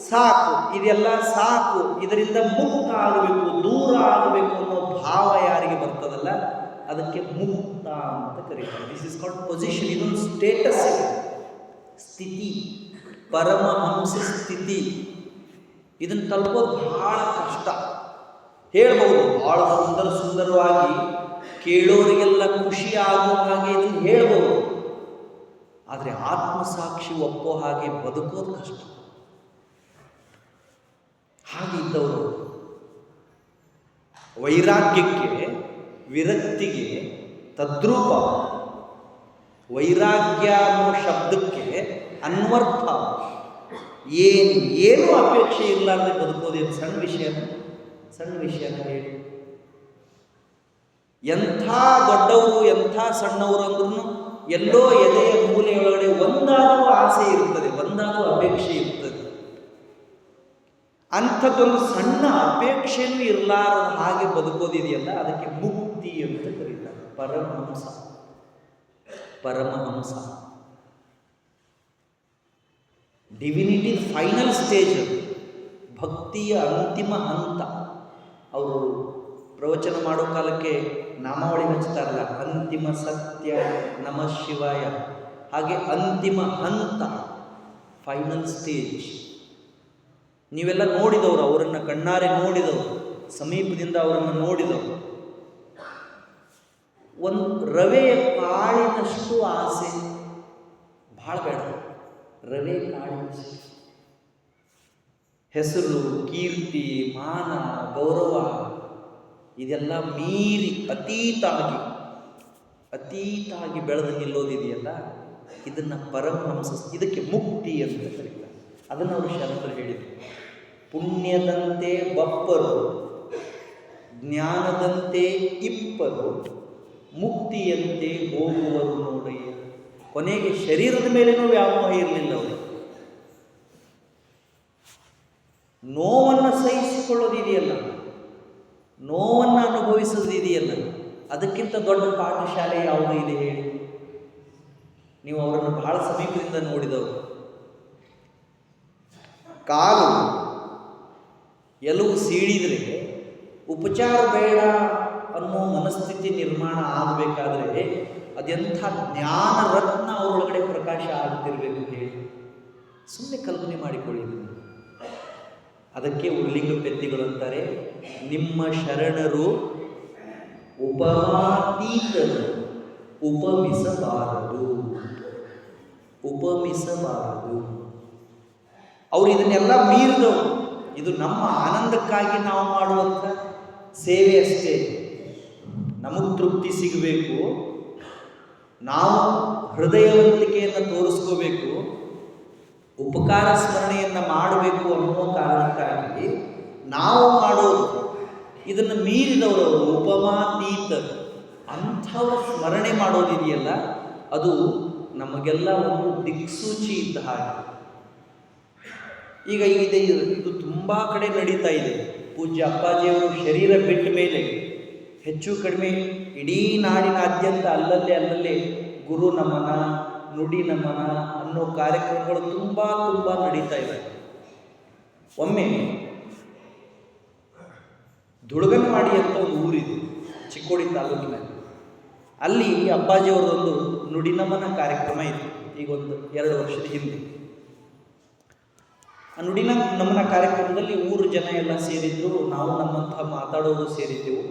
ಸಾಕು, ಇದೆಲ್ಲ ಸಾಕು, ಇದರಿಂದ ಮುಕ್ತ ಆಗಬೇಕು, ದೂರ ಆಗಬೇಕು ಅನ್ನೋ ಭಾವ ಯಾರಿಗೆ ಬರ್ತದಲ್ಲ ಅದಕ್ಕೆ ಮುಕ್ತ ಅಂತ ಕರೀತಾರೆ. This is called position. ಇದೊಂದು ಸ್ಟೇಟಸ್, ಸ್ಥಿತಿ, ಪರಮಹಂಸ ಸ್ಥಿತಿ. ಇದನ್ನು ತಲುಪೋದು ಬಹಳ ಕಷ್ಟ. ಹೇಳ್ಬೋದು ಬಹಳ ಸುಂದರವಾಗಿ, ಕೇಳೋರಿಗೆಲ್ಲ ಖುಷಿ ಆಗೋ ಹಾಗೆ ಇದನ್ನು ಹೇಳ್ಬೋದು. ಆದರೆ ಆತ್ಮಸಾಕ್ಷಿ ಒಪ್ಪೋ ಹಾಗೆ ಬದುಕೋದು ಕಷ್ಟ. ಹಾಗಿದ್ದವರು ವೈರಾಗ್ಯಕ್ಕೆ, ವಿರಕ್ತಿಗೆ ತದ್ರೂಪ. ವೈರಾಗ್ಯ ಅನ್ನೋ ಶಬ್ದಕ್ಕೆ ಅನ್ವರ್ಥ. ಏನು ಅಪೇಕ್ಷೆ ಇರಲಾರ್ದೆ ಬದುಕೋದೇನು ಸಣ್ಣ ವಿಷಯನ ಹೇಳಿ. ಎಂಥ ದೊಡ್ಡವರು, ಎಂಥ ಸಣ್ಣವರು ಅಂದ್ರೂ ಎಲ್ಲೋ ಎದೆಯ ಮೂಲೆಯೊಳಗಡೆ ಒಂದಾದರೂ ಆಸೆ ಇರ್ತದೆ, ಒಂದಾದರೂ ಅಪೇಕ್ಷೆ ಇರ್ತದೆ. ಅಂಥದ್ದೊಂದು ಸಣ್ಣ ಅಪೇಕ್ಷೆನೂ ಇರಲಾರದ ಹಾಗೆ ಬದುಕೋದಿದೆಯಲ್ಲ ಅದಕ್ಕೆ ಮುಕ್ತಿ ಅಂತ ಕರೀತಾರೆ. ಪರಮಹಂಸ ಡಿವಿನಿಟಿ ಫೈನಲ್ ಸ್ಟೇಜ್, ಭಕ್ತಿಯ ಅಂತಿಮ ಹಂತ. ಅವರು ಪ್ರವಚನ ಮಾಡೋ ಕಾಲಕ್ಕೆ ನಾಮಾವಳಿ ಹಚ್ತಾರಲ್ಲ, ಅಂತಿಮ ಸತ್ಯ ನಮಃ ಶಿವಾಯ, ಹಾಗೆ ಅಂತಿಮ ಹಂತ, ಫೈನಲ್ ಸ್ಟೇಜ್. ನೀವೆಲ್ಲ ನೋಡಿದವರು, ಅವರನ್ನು ಕಣ್ಣಾರೆ ನೋಡಿದವರು, ಸಮೀಪದಿಂದ ಅವರನ್ನು ನೋಡಿದವರು. ಒಂದು ರವೆಯ ಕಾಳಿನಷ್ಟು ಆಸೆ ಭಾಳ ಬೇಡ. ರವೆ ಕಾಳಿನಷ್ಟು ಹೆಸರು, ಕೀರ್ತಿ, ಮಾನ, ಗೌರವ ಇದೆಲ್ಲ ಮೀರಿ ಅತೀತಾಗಿ ಬೆಳೆದು ನಿಲ್ಲೋದಿದೆಯಲ್ಲ, ಇದನ್ನು ಪರಮಹಂಸ, ಇದಕ್ಕೆ ಮುಕ್ತಿ ಅಂತ ಕರೀತಾರೆ. ಅದನ್ನು ಅವರು ಶರಣರು ಹೇಳಿದರು. ಪುಣ್ಯದಂತೆ ಬಪ್ಪರು, ಜ್ಞಾನದಂತೆ ಇಪ್ಪರು, ಮುಕ್ತಿಯಂತೆ ಹೋಗುವರು ನೋಡಯ್ಯ. ಕೊನೆಗೆ ಶರೀರದ ಮೇಲೇನೂ ವ್ಯಾಮೋಹ ಇರಲಿಲ್ಲ ಅವರು. ನೋವನ್ನು ಸಹಿಸಿಕೊಳ್ಳೋದಿದೆಯಲ್ಲ, ನೋವನ್ನು ಅನುಭವಿಸೋದಿದೆಯಲ್ಲ, ಅದಕ್ಕಿಂತ ದೊಡ್ಡ ಪಾಠಶಾಲೆ ಯಾವುದು ಇದೆ ಹೇಳಿ? ನೀವು ಅವರನ್ನು ಬಹಳ ಸಮೀಪದಿಂದ ನೋಡಿದವರು. ಕಾಲು ಎಲುವು ಸೀಳಿದರೆ ಉಪಚಾರ ಬೇಡ ಅನ್ನೋ ಮನಸ್ಥಿತಿ ನಿರ್ಮಾಣ ಆಗಬೇಕಾದ್ರೆ ಅದೆಂಥ ಜ್ಞಾನ ರತ್ನ ಅವರೊಳಗಡೆ ಪ್ರಕಾಶ ಆಗ್ತಿರ್ಬೇಕು ಹೇಳಿ. ಸುಮ್ಮನೆ ಕಲ್ಪನೆ ಮಾಡಿಕೊಳ್ಳಿ. ಅದಕ್ಕೆ ಉರ್ಲಿಂಗ ಪೆದ್ದಿಗಳು ಅಂತಾರೆ, ನಿಮ್ಮ ಶರಣರು ಉಪಮಾತೀತರು, ಉಪಮಿಸಬಾರದು. ಅವರು ಇದನ್ನೆಲ್ಲ ಮೀರಿದವರು. ಇದು ನಮ್ಮ ಆನಂದಕ್ಕಾಗಿ ನಾವು ಮಾಡುವಂಥ ಸೇವೆ ಅಷ್ಟೇ. ನಮಗೆ ತೃಪ್ತಿ ಸಿಗಬೇಕು, ನಾವು ಹೃದಯವಂತಿಕೆಯನ್ನು ತೋರಿಸ್ಕೋಬೇಕು, ಉಪಕಾರ ಸ್ಮರಣೆಯನ್ನು ಮಾಡಬೇಕು ಅನ್ನೋ ಕಾರಣಕ್ಕಾಗಿ ನಾವು ಮಾಡೋದು. ಇದನ್ನು ಮೀರಿದವರು ಉಪಮಾತೀತರು. ಅಂಥವ್ರ ಸ್ಮರಣೆ ಮಾಡೋದಿದೆಯಲ್ಲ, ಅದು ನಮಗೆಲ್ಲ ಒಂದು ದಿಕ್ಸೂಚಿ ಇದ್ದ ಹಾಗೆ. ಈಗ ಇದು ತುಂಬ ಕಡೆ ನಡೀತಾ ಇದೆ. ಪೂಜ್ಯ ಅಪ್ಪಾಜಿಯವರು ಶರೀರ ಬಿಟ್ಟ ಮೇಲೆ ಹೆಚ್ಚು ಕಡಿಮೆ ಇಡೀ ನಾಡಿನಾದ್ಯಂತ ಅಲ್ಲಲ್ಲೇ ಗುರು ನಮನ, ನುಡಿ ನಮನ ಅನ್ನೋ ಕಾರ್ಯಕ್ರಮಗಳು ತುಂಬ ನಡೀತಾ ಇವೆ. ಒಮ್ಮೆ ದುಳಗನವಾಡಿ ಅಂತ ಒಂದು ಊರಿದೆ ಚಿಕ್ಕೋಡಿ ತಾಲೂಕಿನಲ್ಲಿ. ಅಲ್ಲಿ ಅಪ್ಪಾಜಿಯವರದೊಂದು ನುಡಿ ನಮನ ಕಾರ್ಯಕ್ರಮ ಇತ್ತು, ಈಗ ಒಂದು 2 ವರ್ಷದ ಹಿಂದೆ. ಆ ನುಡಿ ನಮನ ಕಾರ್ಯಕ್ರಮದಲ್ಲಿ ಊರು ಜನ ಎಲ್ಲ ಸೇರಿದ್ರು, ನಾವು ನಮ್ಮಂತಹ ಮಾತಾಡೋರು ಸೇರಿದ್ದೆವು,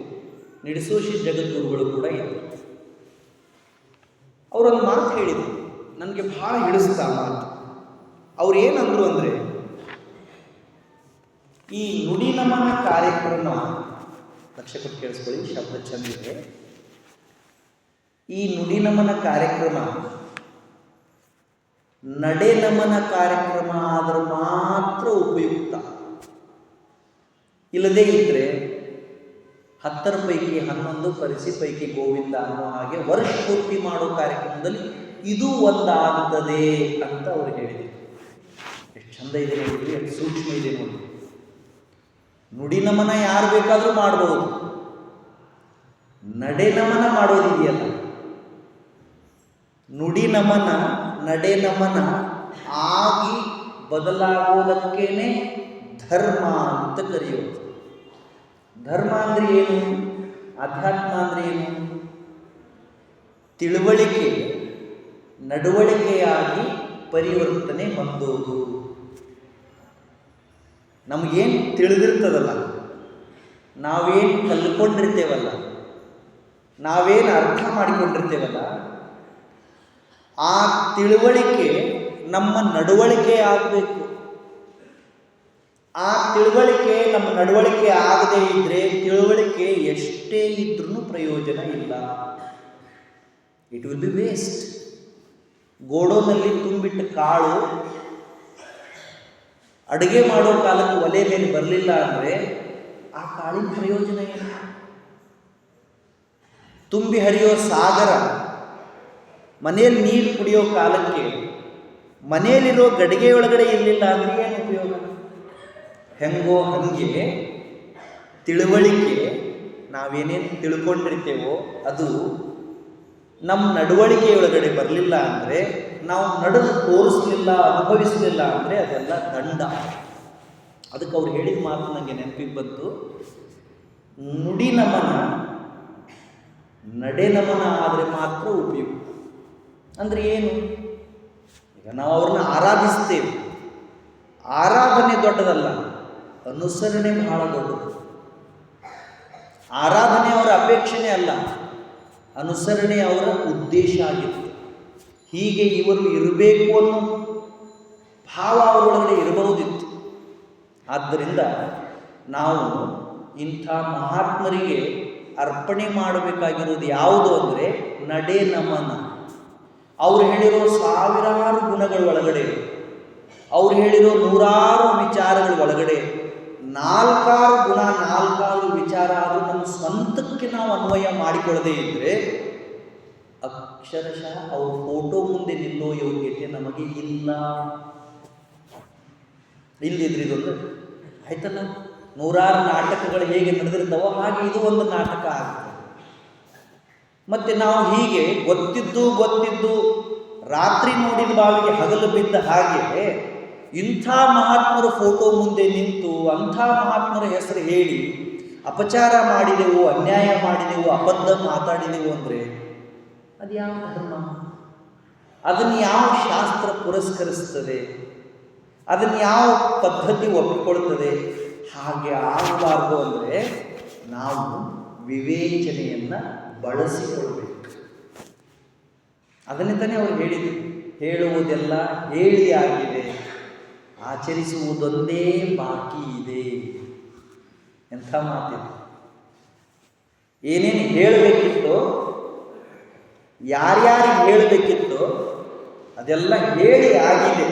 ನಡೆಸೋಶಿ ಜಗದ್ಗುರುಗಳು ಕೂಡ ಇದ್ದರು. ಅವರೊಂದು ಮಾತು ಹೇಳಿದರು, ನನಗೆ ಭಾಳ ಹಿಡಿಸ್ತಾ ಮಾತು. ಅವ್ರು ಏನಂದ್ರು ಅಂದರೆ, ಈ ನುಡಿ ನಮನ ಕಾರ್ಯಕ್ರಮ, ಲಕ್ಷ್ಯ ಕೊಟ್ಟು ಕೇಳಿಸ್ಕೊಳ್ಳಿ, ಶಬ್ದ ಚಂದಿದೆ. ಈ ನುಡಿ ನಮನ ಕಾರ್ಯಕ್ರಮ ನಡೆ ನಮನ ಕಾರ್ಯಕ್ರಮ ಆದ್ರೆ ಮಾತ್ರ ಉಪಯುಕ್ತ. ಇಲ್ಲದೇ ಇದ್ರೆ 10 ಪೈಕಿ 11 ಪರಿಸಿ ಪೈಕಿ ಗೋವಿಂದ ಅನ್ನೋ ಹಾಗೆ ವರ್ಷ ಪೂರ್ತಿ ಮಾಡೋ ಕಾರ್ಯಕ್ರಮದಲ್ಲಿ ಇದು ಒಂದಾಗುತ್ತದೆ ಅಂತ ಅವ್ರು ಹೇಳಿದರು. ಎಷ್ಟು ಚಂದ ಇದೆ ನೋಡಿದ್ರಿ, ಎಷ್ಟು ಸೂಕ್ಷ್ಮ ಇದೆ ನೋಡಿ. ನುಡಿ ನಮನ ಯಾರು ಬೇಕಾದರೂ ಮಾಡಬಹುದು, ನಡೆ ನಮನ ಮಾಡೋದಿದೆಯಲ್ಲ, ನುಡಿ ನಮನ ನಡೆ ನಮನ ಆಗಿ ಬದಲಾಗೋದಕ್ಕೇನೆ ಧರ್ಮ ಅಂತ ಕರೆಯೋದು. ಧರ್ಮ ಅಂದರೆ ಏನು? ಅಧ್ಯಾತ್ಮ ಅಂದರೆ ಏನು? ತಿಳುವಳಿಕೆ ನಡವಳಿಕೆಯಾಗಿ ಪರಿವರ್ತನೆ ಹೊಂದೋದು. ನಮಗೇನು ತಿಳಿದಿರ್ತದಲ್ಲ, ನಾವೇನು ಕಲ್ಕೊಂಡಿರ್ತೇವಲ್ಲ, ನಾವೇನು ಅರ್ಥ ಮಾಡಿಕೊಂಡಿರ್ತೇವಲ್ಲ, ಆ ತಿಳುವಳಿಕೆ ನಮ್ಮ ನಡವಳಿಕೆ ಆಗಬೇಕು. ಆ ತಿಳುವಳಿಕೆ ನಮ್ಮ ನಡವಳಿಕೆ ಆಗದೇ ಇದ್ದರೆ ತಿಳುವಳಿಕೆ ಎಷ್ಟೇ ಇದ್ರೂ ಪ್ರಯೋಜನ ಇಲ್ಲ. It will be waste. ಗೋಡೋನಲ್ಲಿ ತುಂಬಿಟ್ಟ ಕಾಳು ಅಡುಗೆ ಮಾಡೋ ಕಾಲಕ್ಕೆ ಒಲೆ ಮೇಲೆ ಬರಲಿಲ್ಲ ಅಂದರೆ ಆ ಕಾಳಿನ ಪ್ರಯೋಜನ ಏನು? ತುಂಬಿ ಹರಿಯೋ ಸಾಗರ ಮನೆಯಲ್ಲಿ ನೀರು ಕುಡಿಯೋ ಕಾಲಕ್ಕೆ ಮನೆಯಲ್ಲಿರೋ ಗಡಿಗೆ ಒಳಗಡೆ ಇರಲಿಲ್ಲ ಅಂದರೆ ಏನು ಉಪಯೋಗ? ಹೆಂಗೋ ಹಾಗೆ ತಿಳುವಳಿಕೆ, ನಾವೇನೇನು ತಿಳ್ಕೊಂಡಿರ್ತೇವೋ ಅದು ನಮ್ಮ ನಡವಳಿಕೆಯೊಳಗಡೆ ಬರಲಿಲ್ಲ ಅಂದರೆ, ನಾವು ನಡೆದು ತೋರಿಸಲಿಲ್ಲ, ಅನುಭವಿಸಲಿಲ್ಲ ಅಂದರೆ ಅದೆಲ್ಲ ದಂಡ. ಅದಕ್ಕೆ ಅವ್ರು ಹೇಳಿದ ಮಾತು ನನಗೆ ನೆನಪಿಗೆ ಬಂತು. ನುಡಿ ನಮನ ನಡೆ ನಮನ ಆದರೆ ಮಾತ್ರ ಉಪಯುಕ್ತ. ಅಂದರೆ ಏನು? ಈಗ ನಾವು ಅವ್ರನ್ನ ಆರಾಧಿಸ್ತೇವೆ, ಆರಾಧನೆ ದೊಡ್ಡದಲ್ಲ, ಅನುಸರಣೆ ಬಹಳ ದೊಡ್ಡದು. ಆರಾಧನೆ ಅವರ ಅಪೇಕ್ಷಣೆ ಅಲ್ಲ, ಅನುಸರಣೆ ಅವರ ಉದ್ದೇಶ ಆಗಿತ್ತು. ಹೀಗೆ ಇವರು ಇರಬೇಕು ಅನ್ನೋ ಭಾವ ಅವರೊಳಗಡೆ ಇರಬಹುದಿತ್ತು. ಆದ್ದರಿಂದ ನಾವು ಇಂಥ ಮಹಾತ್ಮರಿಗೆ ಅರ್ಪಣೆ ಮಾಡಬೇಕಾಗಿರೋದು ಯಾವುದು ಅಂದರೆ ನಡೆ ನಮನ. ಅವ್ರು ಹೇಳಿರೋ 1000 ಗುಣಗಳ ಒಳಗಡೆ, ಅವ್ರು ಹೇಳಿರೋ 100 ವಿಚಾರಗಳ ಒಳಗಡೆ 4 ಗುಣ 4 ವಿಚಾರ ಆದರೂ ನಮ್ಮ ಸ್ವಂತಕ್ಕೆ ನಾವು ಅನ್ವಯ ಮಾಡಿಕೊಳ್ಳದೇ ಇದ್ದರೆ ಅಕ್ಷರಶಃ ಅವ್ರ ಫೋಟೋ ಮುಂದೆ ನಿಲ್ಲೋ ಯೋಗ್ಯತೆ ನಮಗೆ ಇಲ್ಲ. ಇಲ್ಲದಿದ್ರೆ ಇದೊಂದು ಆಯ್ತಲ್ಲ, 100 ನಾಟಕಗಳು ಹೇಗೆ ನಡೆದಿರ್ತಾವೋ ಹಾಗೆ ಇದು ಒಂದು ನಾಟಕ ಆಗುತ್ತೆ. ಮತ್ತು ನಾವು ಹೀಗೆ ಗೊತ್ತಿದ್ದು ರಾತ್ರಿ ನೋಡಿದ ಬಾವಿಗೆ ಹಗಲು ಬಿದ್ದ ಹಾಗೆ ಇಂಥ ಮಹಾತ್ಮರ ಫೋಟೋ ಮುಂದೆ ನಿಂತು ಅಂಥ ಮಹಾತ್ಮರ ಹೆಸರು ಹೇಳಿ ಅಪಚಾರ ಮಾಡಿದೆವು, ಅನ್ಯಾಯ ಮಾಡಿದೆವು, ಅಬದ್ಧ ಮಾತಾಡಿದೆವು ಅಂದರೆ ಅದು ಯಾವ ಧರ್ಮ? ಅದನ್ನು ಯಾವ ಶಾಸ್ತ್ರ ಪುರಸ್ಕರಿಸ್ತದೆ? ಅದನ್ನು ಯಾವ ಪದ್ಧತಿ ಒಪ್ಪಿಕೊಳ್ತದೆ? ಹಾಗೆ ಆಗಬಾರ್ದು ಅಂದರೆ ನಾವು ವಿವೇಚನೆಯನ್ನು ಬಳಸಿಕೊಳ್ಬೇಕು. ಅದನ್ನೇ ತಾನೇ ಅವರು ಹೇಳಿದರು, ಹೇಳುವುದೆಲ್ಲ ಹೇಳಿ ಆಗಿದೆ, ಆಚರಿಸುವುದೊಂದೇ ಬಾಕಿ ಇದೆ. ಎಂಥ ಮಾತಿದೆ! ಏನೇನು ಹೇಳಬೇಕಿತ್ತೋ, ಯಾರ್ಯಾರಿಗೆ ಹೇಳಬೇಕಿತ್ತೋ ಅದೆಲ್ಲ ಹೇಳಿ ಆಗಿದೆ.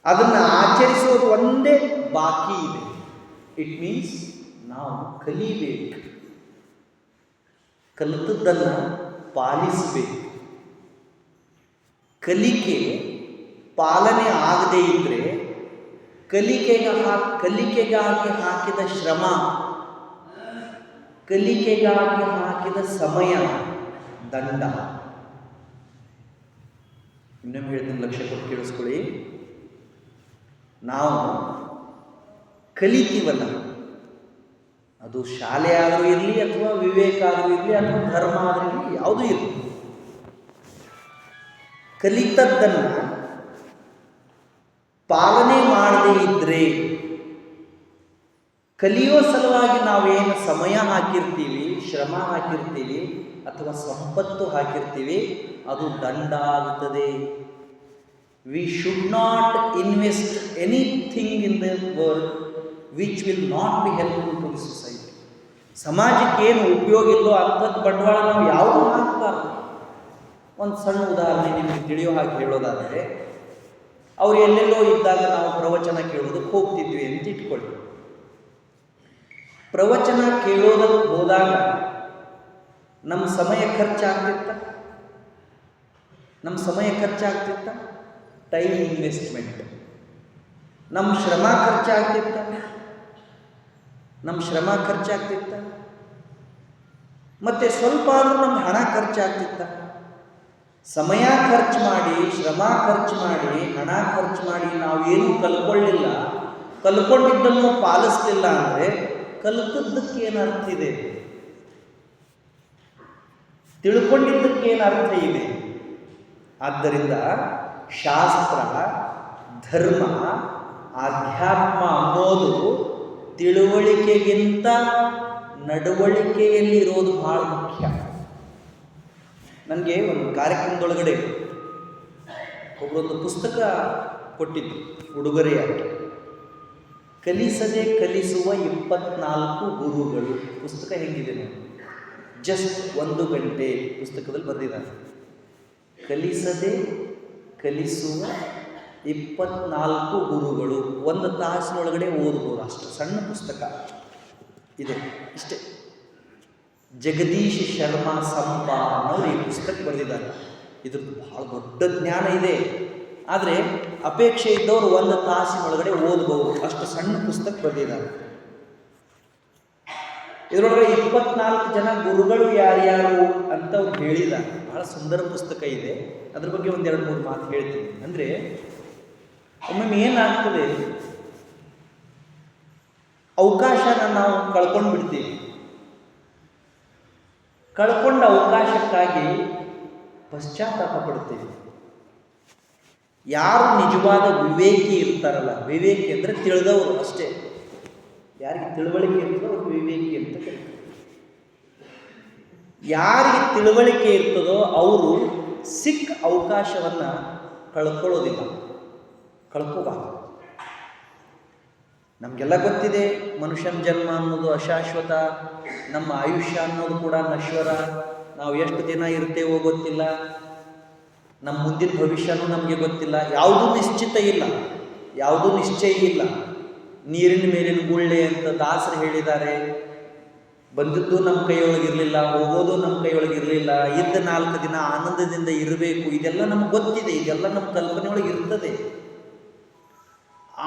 ಅದನ್ನು ಆಚರಿಸೋದು ಒಂದೇ ಬಾಕಿ ಇದೆ. ಇಟ್ ಮೀನ್ಸ್ ನಾವು ಕಲಿಬೇಕು, ಕಲಿತದ್ದನ್ನು ಪಾಲಿಸಬೇಕು. ಕಲಿಕೆ ಪಾಲನೆ ಆಗದೇ ಇದ್ದರೆ ಕಲಿಕೆಗಾಗಿ ಹಾಕಿದ ಶ್ರಮ, ಕಲಿಕೆಗಾಗಿ ಹಾಕಿದ ಸಮಯ ದಂಡ. ಇನ್ನೊಮ್ಮೆ ಹೇಳ್ತೀನಿ, ಲಕ್ಷ್ಯ ಕೊಟ್ಟು ಕೇಳಿಸ್ಕೊಳ್ಳಿ. ನಾವು ಕಲಿತೀವಲ್ಲ, ಅದು ಶಾಲೆ ಆದರೂ ಇರಲಿ ಅಥವಾ ವಿವೇಕ ಆದರೂ ಇರಲಿ ಅಥವಾ ಧರ್ಮ ಆದರೂ ಇರಲಿ, ಯಾವುದೂ ಇರಲಿ, ಕಲಿತದ್ದನ್ನು ಪಾಲನೆ ಮಾಡದೇ ಇದ್ರೆ, ಕಲಿಯೋ ಸಲುವಾಗಿ ನಾವೇನು ಸಮಯ ಹಾಕಿರ್ತೀವಿ, ಶ್ರಮ ಹಾಕಿರ್ತೀವಿ ಅಥವಾ ಸಂಪತ್ತು ಹಾಕಿರ್ತೀವಿ, ಅದು ದಂಡ ಆಗುತ್ತದೆ. We should not invest anything in the world which will not be helpful to the society. ಸಮಾಜಕ್ಕೆ ಏನು ಉಪಯೋಗ ಇಲ್ಲೋ ಅಂಥದ್ದು ಬಂಡವಾಳ ನಾವು ಯಾವುದೂ ಹಾಕಬಾರ್ದು. ಒಂದು ಸಣ್ಣ ಉದಾಹರಣೆ ನಿಮಗೆ ತಿಳಿಯೋ ಹಾಗೆ ಹೇಳೋದಾದರೆ, ಅವ್ರು ಎಲ್ಲೆಲ್ಲೋ ಇದ್ದಾಗ ನಾವು ಪ್ರವಚನ ಕೇಳೋದಕ್ಕೆ ಹೋಗ್ತಿದ್ವಿ ಅಂತ ಇಟ್ಕೊಳ್ಳಿ. ಪ್ರವಚನ ಕೇಳೋದಕ್ಕೆ ಹೋದಾಗ ನಮ್ಮ ಸಮಯ ಖರ್ಚಾಗ್ತಿತ್ತ? ನಮ್ಮ ಸಮಯ ಖರ್ಚಾಗ್ತಿತ್ತ? Time investment. ನಮ್ಮ ಶ್ರಮ ಖರ್ಚಾಗ್ತಿತ್ತ? ನಮ್ಮ ಶ್ರಮ ಖರ್ಚಾಗ್ತಿತ್ತ? ಮತ್ತೆ ಸ್ವಲ್ಪ ಆದರೂ ನಮ್ಮ ಹಣ ಖರ್ಚಾಗ್ತಿತ್ತ? ಸಮಯ ಖರ್ಚು ಮಾಡಿ, ಶ್ರಮ ಖರ್ಚು ಮಾಡಿ, ಹಣ ಖರ್ಚು ಮಾಡಿ ನಾವೇನೂ ಕಲ್ಕೊಳ್ಳಿಲ್ಲ, ಕಲ್ಕೊಂಡಿದ್ದನ್ನು ಪಾಲಿಸಲಿಲ್ಲ ಅಂದರೆ ಕಲ್ತದ್ದಕ್ಕೆ ಏನು ಅರ್ಥ ಇದೆ? ತಿಳ್ಕೊಂಡಿದ್ದಕ್ಕೆ ಏನು ಅರ್ಥ ಇದೆ? ಆದ್ದರಿಂದ ಶಾಸ್ತ್ರ, ಧರ್ಮ, ಆಧ್ಯಾತ್ಮ ಅನ್ನೋದು ತಿಳುವಳಿಕೆಗಿಂತ ನಡವಳಿಕೆಯಲ್ಲಿರೋದು ಬಹಳ ಮುಖ್ಯ. ನನಗೆ ಒಂದು ಕಾರ್ಯಕ್ರಮದೊಳಗಡೆ ಒಬ್ಬರೊಂದು ಪುಸ್ತಕ ಕೊಟ್ಟಿದ್ದು ಉಡುಗೊರೆಯಾಗಿ, ಕಲಿಸದೆ ಕಲಿಸುವ 24 ಗುರುಗಳು. ಪುಸ್ತಕ ಹೆಂಗಿದೆ ನೋಡಿ, ಜಸ್ಟ್ 1 ಗಂಟೆ ಪುಸ್ತಕದಲ್ಲಿ ಬರೆದಿದ್ದಾರೆ. ಕಲಿಸದೆ ಕಲಿಸುವ 24 ಗುರುಗಳು. 1 ತಾಸಿನೊಳಗಡೆ ಓದ್ಬೋದು, ಅಷ್ಟು ಸಣ್ಣ ಪುಸ್ತಕ ಇದೆ, ಇಷ್ಟೇ. ಜಗದೀಶ್ ಶರ್ಮಾ ಸಂಪ ಅನ್ನೋರು ಈ ಪುಸ್ತಕ ಬರೆದಿದ್ದಾರೆ. ಇದ್ರದ್ದು ಬಹಳ ದೊಡ್ಡ ಜ್ಞಾನ ಇದೆ, ಆದರೆ ಅಪೇಕ್ಷೆ ಇದ್ದವರು 1 ತಾಸಿನೊಳಗಡೆ ಓದಬಹುದು, ಅಷ್ಟು ಸಣ್ಣ ಪುಸ್ತಕ ಬರೆದಿದ್ದಾರೆ. ಇದರೊಳಗೆ 24 ಜನ ಗುರುಗಳು ಯಾರ್ಯಾರು ಅಂತ ಅವ್ರು ಹೇಳಿದ್ದಾರೆ. ಬಹಳ ಸುಂದರ ಪುಸ್ತಕ ಇದೆ, ಅದ್ರ ಬಗ್ಗೆ 1-2-3 ಮಾತು ಹೇಳ್ತೀನಿ. ಅಂದರೆ ಒಮ್ಮೊಮ್ಮೆ ಏನಾಗ್ತದೆ, ಅವಕಾಶನ ನಾವು ಕಳ್ಕೊಂಡು ಬಿಡ್ತೀವಿ. ಕಳ್ಕೊಂಡ ಅವಕಾಶಕ್ಕಾಗಿ ಪಶ್ಚಾತ್ತಾಪ ಪಡ್ತೀವಿ. ಯಾರು ನಿಜವಾದ ವಿವೇಕಿ ಇರ್ತಾರಲ್ಲ, ವಿವೇಕಿ ಅಂದರೆ ತಿಳಿದವರು ಅಷ್ಟೇ, ಯಾರಿಗೆ ತಿಳುವಳಿಕೆ ಇರ್ತದೋ ಅವ್ರು ವಿವೇಕಿ ಅಂತ ಕರೀತಾರೆ. ಯಾರಿಗೆ ತಿಳುವಳಿಕೆ ಇರ್ತದೋ ಅವರು ಸಿಕ್ಕ ಅವಕಾಶವನ್ನು ಕಳ್ಕೊಳ್ಳೋದಿಲ್ಲ, ಕಳ್ಕೋಬಾರ್ದು. ನಮಗೆಲ್ಲ ಗೊತ್ತಿದೆ, ಮನುಷ್ಯನ ಜನ್ಮ ಅನ್ನೋದು ಅಶಾಶ್ವತ, ನಮ್ಮ ಆಯುಷ್ಯ ಅನ್ನೋದು ಕೂಡ ನಶ್ವರ, ನಾವು ಎಷ್ಟು ದಿನ ಇರ್ತೇವೋ ಗೊತ್ತಿಲ್ಲ, ನಮ್ಮ ಮುಂದಿನ ಭವಿಷ್ಯನೂ ನಮಗೆ ಗೊತ್ತಿಲ್ಲ, ಯಾವುದೂ ನಿಶ್ಚಿತ ಇಲ್ಲ, ಯಾವುದೂ ನಿಶ್ಚಯ ಇಲ್ಲ. ನೀರಿನ ಮೇಲಿನ ಗುಳ್ಳೆ ಅಂತ ದಾಸರು ಹೇಳಿದ್ದಾರೆ. ಬಂದದ್ದು ನಮ್ಮ ಕೈಯೊಳಗಿರಲಿಲ್ಲ, ಹೋಗೋದು ನಮ್ಮ ಕೈಯೊಳಗಿರಲಿಲ್ಲ, ಇದ್ದ 4 ದಿನ ಆನಂದದಿಂದ ಇರಬೇಕು, ಇದೆಲ್ಲ ನಮ್ಗೆ ಗೊತ್ತಿದೆ, ಇದೆಲ್ಲ ನಮ್ಮ ಕಲ್ಪನೆ ಒಳಗೆ ಇರ್ತದೆ.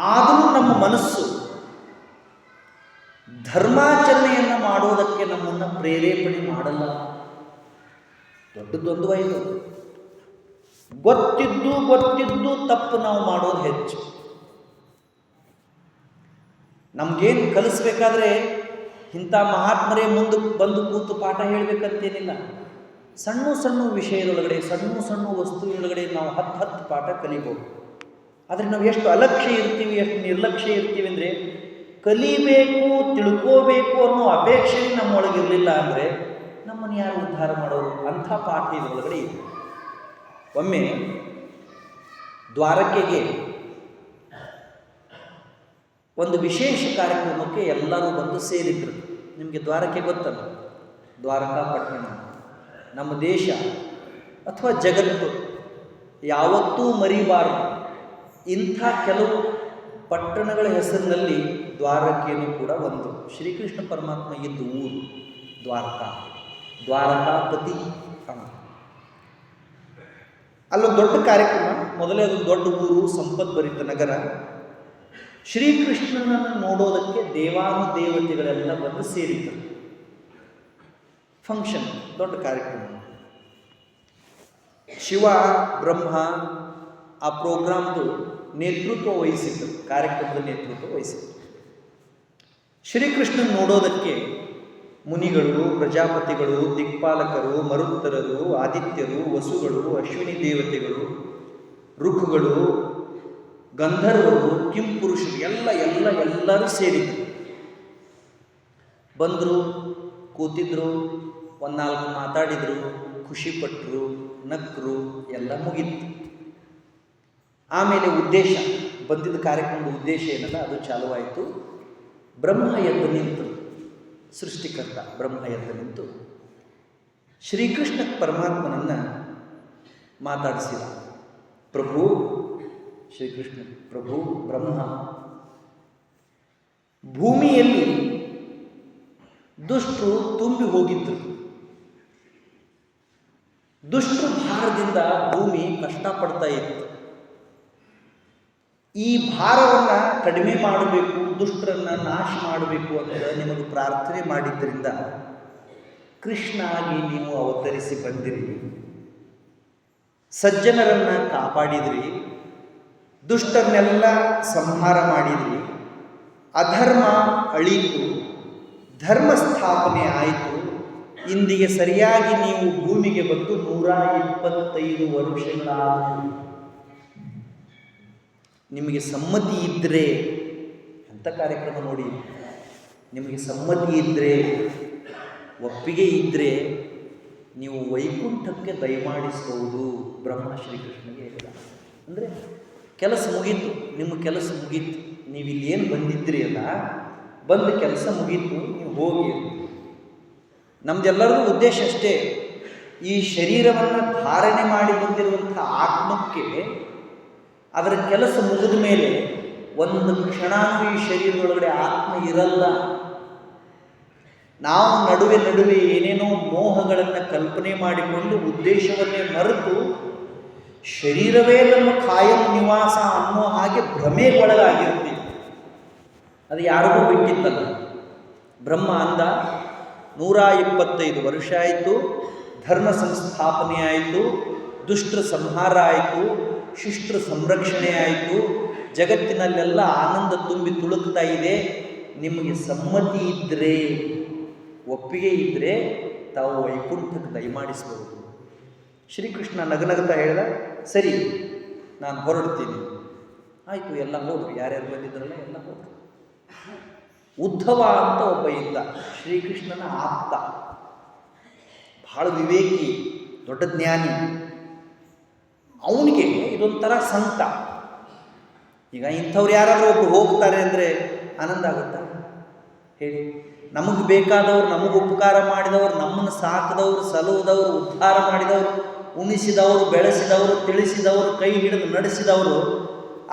ಆದರೂ ನಮ್ಮ ಮನಸ್ಸು ಧರ್ಮಾಚರಣೆಯನ್ನು ಮಾಡುವುದಕ್ಕೆ ನಮ್ಮನ್ನು ಪ್ರೇರೇಪಣೆ ಮಾಡಲ್ಲ. ದೊಡ್ಡದೊಂದು ವಯಸ್ಸು, ಗೊತ್ತಿದ್ದು ತಪ್ಪು ನಾವು ಮಾಡೋದು ಹೆಚ್ಚು. ನಮಗೇನು ಕಲಿಸ್ಬೇಕಾದ್ರೆ ಇಂಥ ಮಹಾತ್ಮರೇ ಮುಂದೆ ಬಂದು ಕೂತು ಪಾಠ ಹೇಳಬೇಕಂತೇನಿಲ್ಲ. ಸಣ್ಣ ಸಣ್ಣ ವಿಷಯದೊಳಗಡೆ, ಸಣ್ಣ ವಸ್ತುಗಳೊಳಗಡೆ ನಾವು 10 ಪಾಠ ಕಲಿಬೋದು. ಆದರೆ ನಾವು ಎಷ್ಟು ಅಲಕ್ಷ್ಯ ಇರ್ತೀವಿ, ಎಷ್ಟು ನಿರ್ಲಕ್ಷ್ಯ ಇರ್ತೀವಿ ಅಂದರೆ, ಕಲಿಬೇಕು, ತಿಳ್ಕೋಬೇಕು ಅನ್ನೋ ಅಪೇಕ್ಷೆ ನಮ್ಮೊಳಗಿರಲಿಲ್ಲ ಅಂದರೆ ನಮ್ಮನ್ನು ಯಾರು ಉದ್ಧಾರ ಮಾಡೋರು? ಅಂಥ ಪಾಠ ಇದರೊಳಗಡೆ ಇದೆ. ಒಮ್ಮೆ ದ್ವಾರಕೆಗೆ ಒಂದು ವಿಶೇಷ ಕಾರ್ಯಕ್ರಮಕ್ಕೆ ಎಲ್ಲರೂ ಬಂದು ಸೇರಿದ್ರು. ನಿಮಗೆ ದ್ವಾರಕೆ ಗೊತ್ತಲ್ಲ, ದ್ವಾರಕಾ ಪಟ್ಟಣ. ನಮ್ಮ ದೇಶ ಅಥವಾ ಜಗತ್ತು ಯಾವತ್ತೂ ಮರಿಬಾರದು ಇಂಥ ಕೆಲವು ಪಟ್ಟಣಗಳ ಹೆಸರಿನಲ್ಲಿ ದ್ವಾರಕೆಯೂ ಕೂಡ ಒಂದು. ಶ್ರೀಕೃಷ್ಣ ಪರಮಾತ್ಮ ಇದ್ದ ಊರು ದ್ವಾರಕಾ, ದ್ವಾರಕಾಪತಿ ಅಂತ. ಅಲ್ಲೊಂದು ದೊಡ್ಡ ಕಾರ್ಯಕ್ರಮ. ಮೊದಲೇ ಅದೊಂದು ದೊಡ್ಡ ಊರು, ಸಂಪದ್ಭರಿತ ನಗರ. ಶ್ರೀಕೃಷ್ಣನನ್ನು ನೋಡೋದಕ್ಕೆ ದೇವಾನುದೇವತೆಗಳೆಲ್ಲ ಬಂದು ಸೇರಿದ್ದರು. ಫಂಕ್ಷನ್, ದೊಡ್ಡ ಕಾರ್ಯಕ್ರಮ. ಶಿವ ಬ್ರಹ್ಮ ಆ ಪ್ರೋಗ್ರಾಮ್ದು ನೇತೃತ್ವ ವಹಿಸಿದ್ರು, ಕಾರ್ಯಕ್ರಮದ ನೇತೃತ್ವ ವಹಿಸಿದ್ರು. ಶ್ರೀಕೃಷ್ಣನ್ ನೋಡೋದಕ್ಕೆ ಮುನಿಗಳು, ಪ್ರಜಾಪತಿಗಳು, ದಿಕ್ಪಾಲಕರು, ಮರುತ್ತರರು, ಆದಿತ್ಯರು, ವಸುಗಳು, ಅಶ್ವಿನಿ ದೇವತೆಗಳು, ಋಖುಗಳು, ಗಂಧರ್ವರು, ಕಿಂಪುರುಷರು ಎಲ್ಲರೂ ಸೇರಿದ್ರು. ಬಂದರು, ಕೂತಿದ್ರು, ಒಂದ್ನಾಲ್ಕು ಮಾತಾಡಿದರು, ಖುಷಿಪಟ್ಟರು, ನಕ್ಕರು, ಎಲ್ಲ ಮುಗಿತು. ಆಮೇಲೆ ಉದ್ದೇಶ, ಬಂದಿದ್ದ ಕಾರ್ಯಕ್ರಮದ ಉದ್ದೇಶ ಏನಲ್ಲ ಅದು ಚಾಲುವಾಯಿತು. ಬ್ರಹ್ಮ ಎದ್ದು ನಿಂತು, ಸೃಷ್ಟಿಕರ್ತ ಬ್ರಹ್ಮ ಎದ್ದು ನಿಂತು ಶ್ರೀಕೃಷ್ಣ ಪರಮಾತ್ಮನನ್ನು ಮಾತಾಡಿಸಿದ. ಪ್ರಭು ಶ್ರೀಕೃಷ್ಣ, ಪ್ರಭು ಬ್ರಹ್ಮ, ಭೂಮಿಯಲ್ಲಿ ದುಷ್ಟರು ತುಂಬಿ ಹೋಗಿದ್ರು. ದುಷ್ಟರ ಭಾರದಿಂದ ಭೂಮಿ ಕಷ್ಟಪಡ್ತಾ ಇತ್ತು. ಈ ಭಾರವನ್ನು ಕಡಿಮೆ ಮಾಡಬೇಕು, ದುಷ್ಟರನ್ನು ನಾಶ ಮಾಡಬೇಕು ಅಂತ ನಿಮಗೆ ಪ್ರಾರ್ಥನೆ ಮಾಡಿದ್ದರಿಂದ ಕೃಷ್ಣ ಆಗಿ ನೀವು ಅವತರಿಸಿ ಬಂದಿರಿ. ಸಜ್ಜನರನ್ನು ಕಾಪಾಡಿದ್ರಿ, ದುಷ್ಟರನ್ನೆಲ್ಲ ಸಂಹಾರ ಮಾಡಿದ್ರಿ, ಅಧರ್ಮ ಅಳೀತು, ಧರ್ಮ ಸ್ಥಾಪನೆ ಆಯಿತು. ಇಂದಿಗೆ ಸರಿಯಾಗಿ ನೀವು ಭೂಮಿಗೆ ಬಂದು 125 ವರ್ಷಗಳಾದವು. ನಿಮಗೆ ಸಮ್ಮತಿ ಇದ್ದರೆ ಅಂತ ಕಾರ್ಯಕ್ರಮ ನೋಡಿ, ನಿಮಗೆ ಸಮ್ಮತಿ ಇದ್ದರೆ, ಒಪ್ಪಿಗೆ ಇದ್ದರೆ ನೀವು ವೈಕುಂಠಕ್ಕೆ ದಯಮಾಡಿಸಬಹುದು ಬ್ರಹ್ಮ ಶ್ರೀಕೃಷ್ಣನಿಗೆ ಹೇಳಿದ. ಅಂದರೆ ಕೆಲಸ ಮುಗೀತು, ನಿಮ್ಮ ಕೆಲಸ ಮುಗೀತು, ನೀವು ಇಲ್ಲಿ ಏನು ಬಂದಿದ್ರಿ ಅಲ್ಲ, ಬಂದ ಕೆಲಸ ಮುಗೀತು, ನೀವು ಹೋಗಿ. ನಮ್ದೆಲ್ಲರಿಗೂ ಉದ್ದೇಶ ಅಷ್ಟೇ, ಈ ಶರೀರವನ್ನು ಧಾರಣೆ ಮಾಡಿ ಬಂದಿರುವಂಥ ಆತ್ಮಕ್ಕೆ ಅದರ ಕೆಲಸ ಮುಗಿದ ಮೇಲೆ ಒಂದು ಕ್ಷಣಾನೂ ಈ ಶರೀರದೊಳಗಡೆ ಆತ್ಮ ಇರಲ್ಲ. ನಾವು ನಡುವೆ ಏನೇನೋ ಮೋಹಗಳನ್ನು ಕಲ್ಪನೆ ಮಾಡಿಕೊಂಡು ಉದ್ದೇಶವನ್ನೇ ಮರೆತು ಶರೀರವೇ ನಮ್ಮ ಕಾಯಂ ನಿವಾಸ ಅನ್ನೋ ಹಾಗೆ ಭ್ರಮೆಗೊಳಗಾಗಿರ್ತೀವಿ. ಅದು ಯಾರಿಗೂ ಬಿಟ್ಟಿದ್ದಲ್ಲ. ಬ್ರಹ್ಮ ಅಂದ 125 ವರ್ಷ ಆಯಿತು, ಧರ್ಮ ಸಂಸ್ಥಾಪನೆ ಆಯಿತು, ದುಷ್ಟರ ಸಂಹಾರ ಆಯಿತು, ಶಿಷ್ಟರ ಸಂರಕ್ಷಣೆ ಆಯಿತು, ಜಗತ್ತಿನಲ್ಲೆಲ್ಲ ಆನಂದ ತುಂಬಿ ತುಳುಕ್ತಾ ಇದೆ. ನಿಮಗೆ ಸಮ್ಮತಿ ಇದ್ದರೆ, ಒಪ್ಪಿಗೆ ಇದ್ದರೆ ತಾವು ವೈಕುಂಠಕ್ಕೆ ದಯಮಾಡಿಸಬಹುದು. ಶ್ರೀಕೃಷ್ಣ ನಗನಗ್ತಾ ಹೇಳಿದ, ಸರಿ ನಾನು ಹೊರಡ್ತೀನಿ. ಆಯಿತು, ಎಲ್ಲ ಹೋದ್ರು, ಯಾರ್ಯಾರು ಬಂದಿದ್ರಲ್ಲ ಎಲ್ಲ ಹೋದ್ರು. ಉದ್ಧವ ಅಂತ ಒಬ್ಬ ಇದ್ದ, ಶ್ರೀಕೃಷ್ಣನ ಆಪ್ತ, ಬಹಳ ವಿವೇಕಿ, ದೊಡ್ಡ ಜ್ಞಾನಿ. ಅವನಿಗೆ ಇದೊಂಥರ ಸಂಕಟ. ಈಗ ಇಂಥವ್ರು ಯಾರಾದರೂ ಒಬ್ರು ಹೋಗ್ತಾರೆ ಅಂದರೆ ಆನಂದ ಆಗುತ್ತಾ ಹೇಳಿ? ನಮಗೆ ಬೇಕಾದವರು, ನಮಗೆ ಉಪಕಾರ ಮಾಡಿದವರು, ನಮ್ಮನ್ನು ಸಾಕಿದವರು, ಸಲುವುದವರು, ಉದ್ಧಾರ ಮಾಡಿದವರು, ಉಣಿಸಿದವರು, ಬೆಳೆಸಿದವರು, ತಿಳಿಸಿದವರು, ಕೈ ಹಿಡಿದು ನಡೆಸಿದವರು,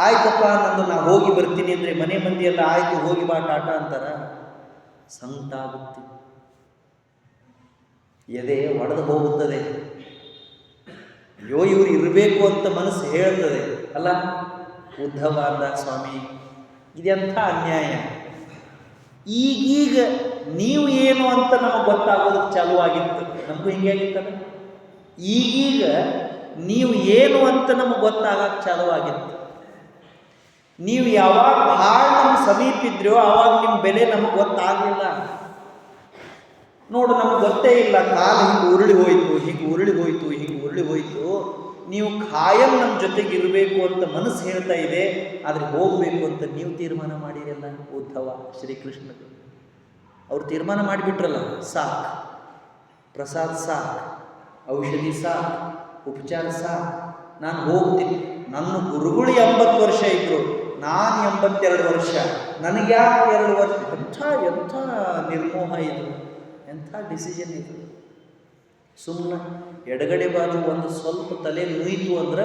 ಆಯ್ತಪ್ಪ ನಂದು ನಾ ಹೋಗಿ ಬರ್ತೀನಿ ಅಂದರೆ ಮನೆ ಮಂದಿ ಎಲ್ಲ ಆಯಿತು ಹೋಗಿ ಬಾ ಟಾಟಾ ಅಂತಾರ. ಸಂಕಟ ಆಗುತ್ತೆ, ಎದೆ ಒಡೆದು ಹೋಗುತ್ತದೆ. ಅಯ್ಯೋ ಇವರು ಇರಬೇಕು ಅಂತ ಮನಸ್ಸು ಹೇಳ್ತದೆ ಅಲ್ಲ. ಉದ್ಧವ ಅಂದ, ಸ್ವಾಮಿ ಇದೆಂಥ ಅನ್ಯಾಯ. ಈಗೀಗ ನೀವು ಏನು ಅಂತ ನಮಗೆ ಗೊತ್ತಾಗೋದಕ್ಕೆ ಚಾಲುವಾಗಿತ್ತು. ನಮಗೂ ಹಿಂಗೆ ಆಗಿತ್ತಲ್ಲ. ಈಗೀಗ ನೀವು ಏನು ಅಂತ ನಮಗೆ ಗೊತ್ತಾಗಕ್ಕೆ ಚಾಲುವಾಗಿತ್ತು. ನೀವು ಯಾವಾಗ ಭಾಳ ನಮ್ಮ ಸಮೀಪ ಇದ್ರೋ ಆವಾಗ ನಿಮ್ಮ ಬೆಲೆ ನಮಗೆ ಗೊತ್ತಾಗಲಿಲ್ಲ. ನೋಡು, ನಮ್ಗೆ ಗೊತ್ತೇ ಇಲ್ಲ, ಕಾಲು ಹಿಂಗೆ ಉರುಳಿ ಹೋಯಿತು, ಹಿಂಗೆ ಉರುಳಿ ಹೋಯಿತು, ಹಿಂಗೆ ಉರುಳಿ ಹೋಯಿತು. ನೀವು ಖಾಯಂ ನಮ್ಮ ಜೊತೆಗೆ ಇರಬೇಕು ಅಂತ ಮನಸ್ಸು ಹೇಳ್ತಾ ಇದೆ, ಆದರೆ ಹೋಗಬೇಕು ಅಂತ ನೀವು ತೀರ್ಮಾನ ಮಾಡಿರಲ್ಲ. ಉದ್ಧವ ಶ್ರೀಕೃಷ್ಣ ಅವ್ರು ತೀರ್ಮಾನ ಮಾಡಿಬಿಟ್ರಲ್ಲ, ಸಾಕು, ಪ್ರಸಾದ ಸಾಕು, ಔಷಧಿ ಸಾಕು, ಉಪಚಾರ ಸಾಕು, ನಾನು ಹೋಗ್ತೀನಿ. ನನ್ನ ಗುರುಗಳು 80 ವರ್ಷ ಇದ್ದರು, ನಾನು 82 ವರ್ಷ, ನನಗೆ ಯಾಕೆ 2 ವರ್ಷ? ಎಂಥ ನಿರ್ಮೋಹ ಇದು, ಎಂಥ ಡಿಸಿಷನ್ ಇದು. ಸುಮ್ಮನೆ ಎಡಗಡೆ ಬಾಜು ಒಂದು ಸ್ವಲ್ಪ ತಲೆ ನುಯ್ತು ಅಂದ್ರೆ